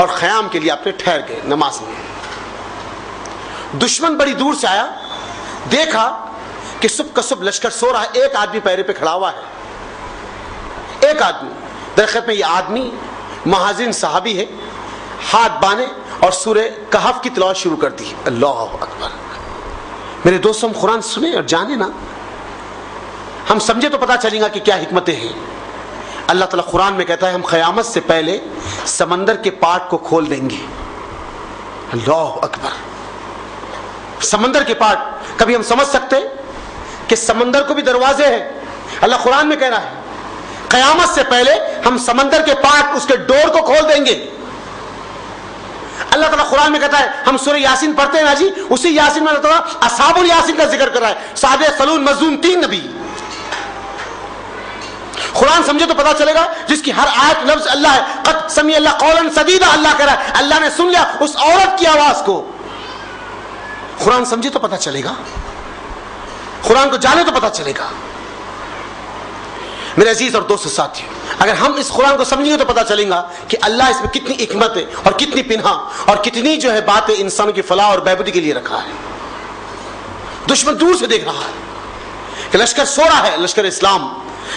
اور خیام کے لیے اپنے ٹھہر گئے نماز میں. دشمن بڑی دور سے آیا, دیکھا کہ صبح کا صبح لشکر سو رہا ہے, ایک آدمی پیرے پہ کھڑا ہوا ہے, ایک آدمی. درخت میں یہ آدمی مہاجرین صحابی ہے, ہاتھ باندھے اور سورہ کہف کی تلاوت شروع کر دی. اللہ اکبر. میرے دوستوں, ہم قرآن سنیں اور جانیں نا, ہم سمجھے تو پتا چلے گا کہ کیا حکمتیں ہیں. اللہ تعالیٰ قرآن میں کہتا ہے ہم قیامت سے پہلے سمندر کے پاٹ کو کھول دیں گے. اللہ اکبر. سمندر کے پاٹ, کبھی ہم سمجھ سکتے کہ سمندر کو بھی دروازے ہیں؟ اللہ قرآن میں کہہ رہا ہے قیامت سے پہلے ہم سمندر کے پاٹ, اس کے ڈور کو کھول دیں گے. اللہ تعالیٰ قرآن میں کہتا ہے ہم سورہ یاسین پڑھتے ہیں نا جی, اسی یاسین میں اللہ تعالیٰ اصحاب الیاسین کا ذکر کر رہا ہے. صادق, صلون, مظلوم, 3 نبی. قرآن سمجھے تو پتا چلے گا جس کی ہر آیت لفظ اللہ ہے. قد سمع اللہ قولا سدیدا, اللہ کہہ رہا ہے اللہ نے سن لیا اس عورت کی آواز کو. قرآن سمجھے تو پتا چلے گا, قرآن کو جانے تو پتا چلے گا. میرے عزیز اور دوست ساتھیو, اگر ہم اس قرآن کو سمجھیں گے تو پتا چلے گا کہ اللہ اس میں کتنی حکمت ہے اور کتنی پنہا اور کتنی جو ہے باتیں انسانوں کی فلاح اور بہبودی کے لیے رکھا ہے. دشمن دور سے دیکھ رہا ہے کہ لشکر سو رہا ہے, لشکر اسلام,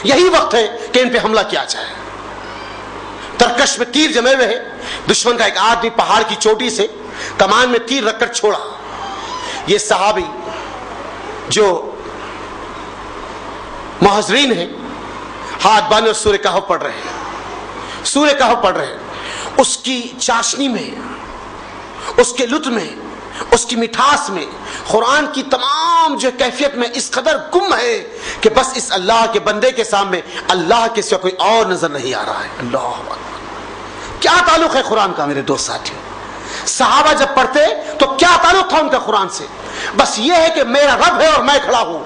یہی وقت ہے کہ ان پہ حملہ کیا جائے. ترکش میں تیر جمے ہوئے ہیں. دشمن کا ایک آدمی پہاڑ کی چوٹی سے کمان میں تیر رکھ کر چھوڑا. یہ صحابی جو مہاجرین ہیں ہاتھ باندھے اور سورہ کہف پڑھ رہے ہیں, سورہ کہف پڑھ رہے ہیں. اس کی چاشنی میں, اس کے لطف میں, اس کی مٹھاس میں قرآن کی تمام جو کیفیت میں اس قدر گم ہے کہ بس اس اللہ کے بندے کے سامنے اللہ کے سوا کوئی اور نظر نہیں آ رہا ہے. اللہ اکبر. کیا تعلق ہے قرآن کا میرے دوست ساتھیوں؟ صحابہ جب پڑھتے تو کیا تعلق تھا ان کا قرآن سے؟ بس یہ ہے کہ میرا رب ہے اور میں کھڑا ہوں.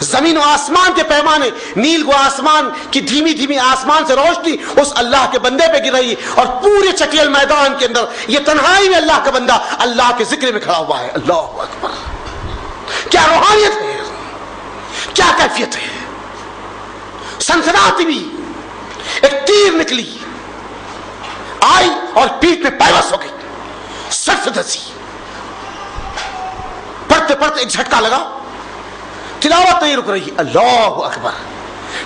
زمین و آسمان کے پیمانے, نیل کو آسمان کی دھیمی دھیمی آسمان سے روشنی اس اللہ کے بندے پہ گر رہی, اور پورے چکیل میدان کے اندر یہ تنہائی میں اللہ کا بندہ اللہ کے ذکر میں کھڑا ہوا ہے. اللہ اکبر. کیا روحانیت ہے, کیا کیفیت ہے. سنسناتی بھی. ایک تیر نکلی, آئی اور پیٹھ میں پیوست ہو گئی, سر سے دھسی. پڑھتے پڑھتے ایک جھٹکا لگا, تلاوت نہیں رک رہی. اللہ اکبر.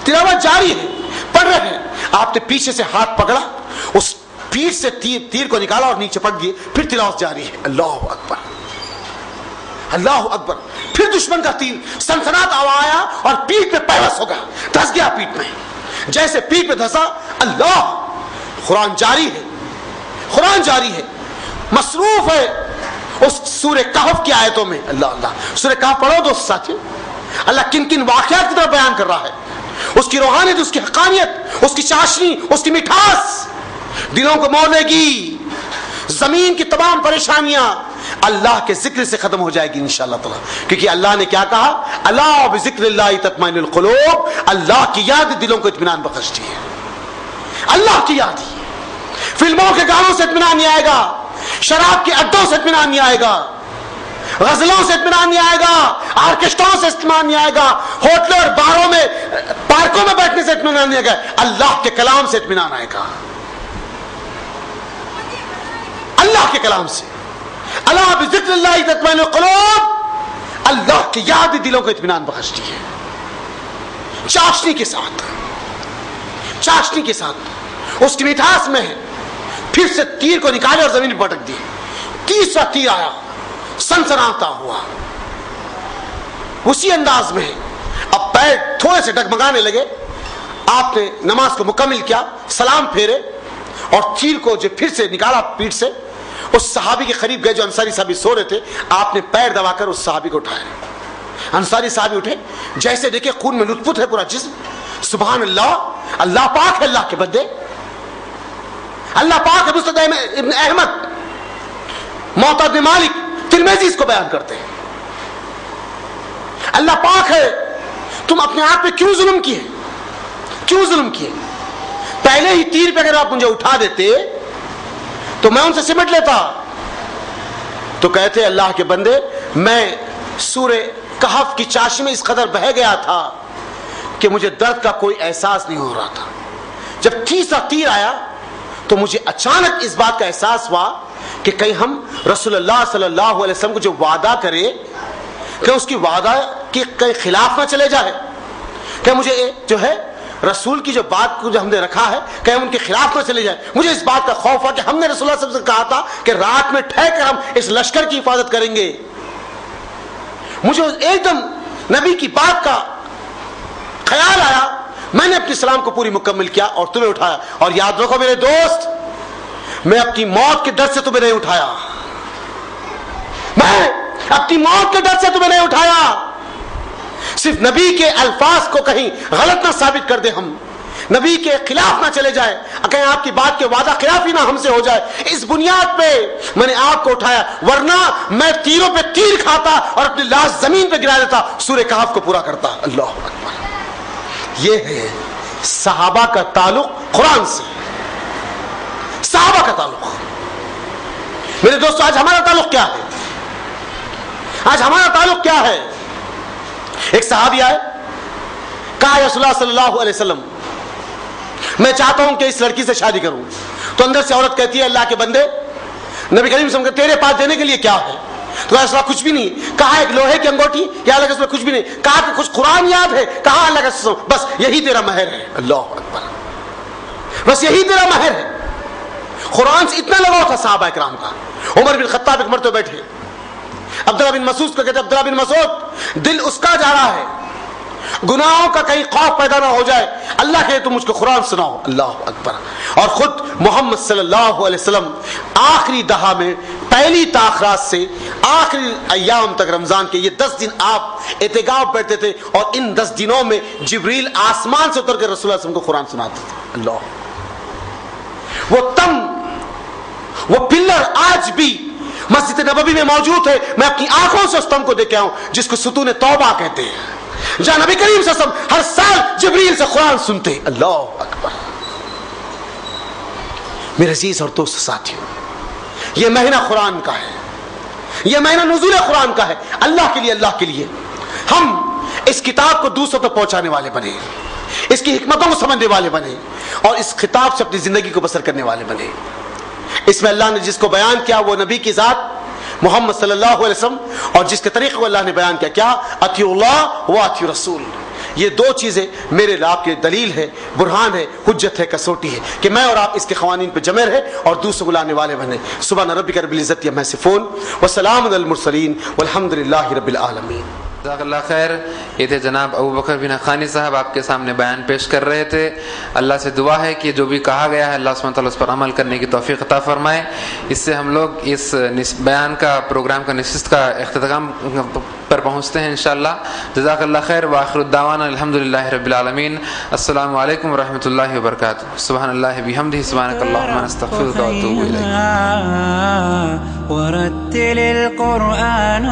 تلاوت جاری ہے, پڑھ رہے ہیں. آپ نے پیچھے سے ہاتھ پکڑا, اس پیٹھ سے تیر کو نکالا اور نیچے پٹ گئے. پھر تلاوت جاری ہے. اللہ اکبر, اللہ اکبر. پھر دشمن کا تیر سنسنات آیا اور پیٹھ پہ پیوست ہو گیا, دھس گیا پیٹھ میں. جیسے پیٹھ پہ دھسا, اللہ. قرآن جاری ہے, قرآن جاری ہے, مصروف ہے اس سورہ کہف کی آیتوں میں. اللہ اللہ. سورہ کہف پڑھو دوست ساتھیو. اللہ کن کن واقعات کی طرف بیان کر رہا ہے. اس کی روحانیت, اس کی حقانیت, اس کی چاشنی, اس کی مٹھاس دلوں کو مولے گی. زمین کی تمام پریشانیاں اللہ کے ذکر سے ختم ہو جائے گی انشاءاللہ تعالی. کیونکہ اللہ نے کیا کہا, الا بذکر اللہ تطمئن القلوب. اللہ کی یاد دلوں کو اطمینان بخشتی ہے. اللہ کی یاد ہی. فلموں کے گانوں سے اطمینان نہیں آئے گا, شراب کے اڈوں سے اطمینان نہیں آئے گا, غزلوں سے اطمینان نہیں آئے گا, آرکیسٹروں سے اطمینان نہیں آئے گا, ہوٹلوں اور باروں میں پارکوں میں بیٹھنے سے اطمینان نہیں آئے گا. اللہ کے کلام سے اطمینان آئے گا, اللہ کے کلام سے. الا بذکر اللہ تطمئن القلوب. اللہ کی یاد دلوں کو اطمینان بخشتی ہے. چاشنی کے ساتھ, چاشنی کے ساتھ, اس کی مٹھاس میں ہے. پھر سے تیر کو نکالے اور زمین پر پٹک دی. تیسرا تیر آیا, سنسناتا ہوا, اسی انداز میں. اب پیر تھوڑے سے ڈگمگانے لگے. آپ نے نماز کو مکمل کیا, سلام پھیرے اور تیر کو جو پھر سے نکالا پیٹھ سے. اس صحابی کے قریب گئے جو انصاری صحابی سو رہے تھے. آپ نے پیر دبا کر اس صحابی کو اٹھایا. انصاری صحابی اٹھے, جیسے دیکھے خون میں لطف ہے پورا جسم. سبحان اللہ, اللہ پاک ہے اللہ کے بندے, اللہ پاک ہے. مسند ابن احمد, موطا بن مالک, ترمذی اس کو بیان کرتے ہیں. اللہ پاک ہے. تم اپنے آپ پہ کیوں ظلم کیے, کیوں ظلم کیے؟ پہلے ہی تیر پہ اگر آپ مجھے اٹھا دیتے تو میں ان سے سمٹ لیتا. تو کہتے اللہ کے بندے, میں سورہ کہف کی چاشنی میں اس قدر بہہ گیا تھا کہ مجھے درد کا کوئی احساس نہیں ہو رہا تھا. جب تیسرا تیر آیا تو مجھے اچانک اس بات کا احساس ہوا کہ کہیں ہم رسول اللہ صلی اللہ علیہ وسلم کو جو وعدہ کرے کہ اس کی وعدہ کے کہیں خلاف نہ چلے جائے، کہ مجھے جو ہے رسول کی جو بات کو جو ہم نے رکھا ہے کہ ہم ان کے خلاف نہ چلے جائیں۔ مجھے اس بات کا خوف ہوا کہ ہم نے رسول اللہ صلی اللہ علیہ وسلم سے کہا تھا کہ رات میں ٹھہر کر ہم اس لشکر کی حفاظت کریں گے۔ مجھے ایک دم نبی کی بات کا خیال آیا، میں نے اپنی سلام کو پوری مکمل کیا اور تمہیں اٹھایا۔ اور یاد رکھو میرے دوست، میں اپنی موت کے ڈر سے تمہیں نہیں اٹھایا، میں اپنی موت کے ڈر سے تمہیں نہیں اٹھایا، صرف نبی کے الفاظ کو کہیں غلط نہ ثابت کر دے، ہم نبی کے خلاف نہ چلے جائے، کہیں آپ کی بات کے وعدہ خلافی نہ ہم سے ہو جائے، اس بنیاد پہ میں نے آپ کو اٹھایا، ورنہ میں تیروں پہ تیر کھاتا اور اپنی لاش زمین پہ گرا دیتا، سورہ کہف کو پورا کرتا۔ اللہ اکبر۔ یہ ہے صحابہ کا تعلق قرآن سے، صحابہ کا تعلق۔ میرے دوستو، آج ہمارا تعلق کیا ہے؟ آج ہمارا تعلق کیا ہے؟ ایک صحابی آئے، کہا یا رسول اللہ صلی اللہ علیہ وسلم میں چاہتا ہوں کہ اس لڑکی سے شادی کروں۔ تو اندر سے عورت کہتی ہے اللہ کے بندے، نبی کریم صلی اللہ علیہ وسلم تیرے پاس دینے کے لیے کیا ہے؟ تو ایسا کچھ بھی نہیں۔ کہا ایک لوہے کی انگوٹھی، یا اللہ کے رسول کچھ بھی نہیں۔ کہا کہ کچھ قرآن یاد ہے؟ کہا اللہ کے رسول بس یہی تیرا مہر ہے۔ اللہ اکبر، بس یہی تیرا مہر ہے۔ قرآن سے اتنا لگاؤ تھا صحابہ کرام کا۔ عمر بن خطاب ایک مرتبہ بیٹھے، عبداللہ بن مسعود کو کہتے عبداللہ بن مسعود دل اس کا جا رہا ہے، گناہوں کا کہیں خوف پیدا نہ ہو جائے، اللہ کہ تم مجھ کو قرآن سناؤ۔ اللہ اکبر۔ اور خود محمد صلی اللہ علیہ وسلم آخری دہا میں پہلی تاخرات سے آخری ایام تک رمضان کے یہ 10 دن آپ اعتکاف بیٹھتے تھے، اور ان 10 دنوں میں جبریل آسمان سے اتر کے رسول اللہ صلی اللہ علیہ وسلم کو قرآن سناتے تھے۔ اللہ، وہ تم، وہ پلر آج بھی مسجد نبوی میں موجود ہے۔ میں اپنی آنکھوں سے اس تم کو دیکھا ہوں جس کو ستون توبہ کہتے ہیں، جہاں نبی کریم صلی اللہ علیہ وسلم ہر سال جبریل سے قرآن سنتے۔ اللہ اکبر۔ میرے عزیز اور دوست ساتھیوں، یہ مہینہ قرآن کا ہے، یہ مہینہ نزول قرآن کا ہے۔ اللہ کے لیے، اللہ کے لیے ہم اس کتاب کو دوسروں تک پہنچانے والے بنے، اس کی حکمتوں کو سمجھنے والے بنے، اور اس خطاب سے اپنی زندگی کو بسر کرنے والے بنے۔ اس میں اللہ نے جس کو بیان کیا وہ نبی کی ذات محمد صلی اللہ علیہ وسلم، اور جس کے طریقے کو اللہ نے بیان کیا، کیا اطیعوا اللہ و اطیعوا رسول۔ یہ دو چیزیں میرے آپ کے دلیل ہے، برہان ہے، حجت ہے، کسوٹی ہے کہ میں اور آپ اس کے قوانین پہ جمے رہے اور دوسروں کو لانے والے بنے۔ سبحان ربک رب العزت عما یصفون وسلام علی المرسلین والحمد للہ رب العالمین۔ جزاک اللہ خیر۔ یہ تھے جناب ابو بکر بن حقانی صاحب، آپ کے سامنے بیان پیش کر رہے تھے۔ اللہ سے دعا ہے کہ جو بھی کہا گیا ہے اللہ سبحانہ وتعالیٰ اس پر عمل کرنے کی توفیق عطا فرمائے۔ اس سے ہم لوگ اس بیان کا، پروگرام کا، نشست کا اختتام پر پہنچتے ہیں انشاءاللہ۔ جزاک اللہ خیر۔ وآخر الدعوانا الحمدللہ رب العالمین۔ السلام علیکم ورحمۃ اللہ وبرکاتہ۔ سبحان اللہ بحمدہ، سبحانک اللہم نستغفرک واتوب الیک۔ ورتل القرآن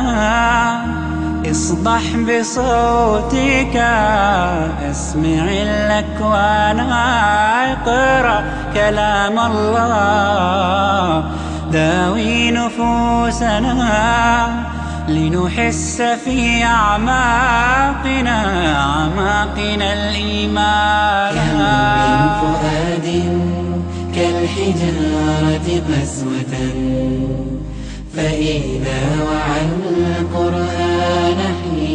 اصدح بصوتك اسمع الأكوان اقرأ كلام الله داوي نفوسنا لنحس في أعماقنا الإيمان. كم من فؤاد كالحجارة قسوة فإذا وعى القرآن حين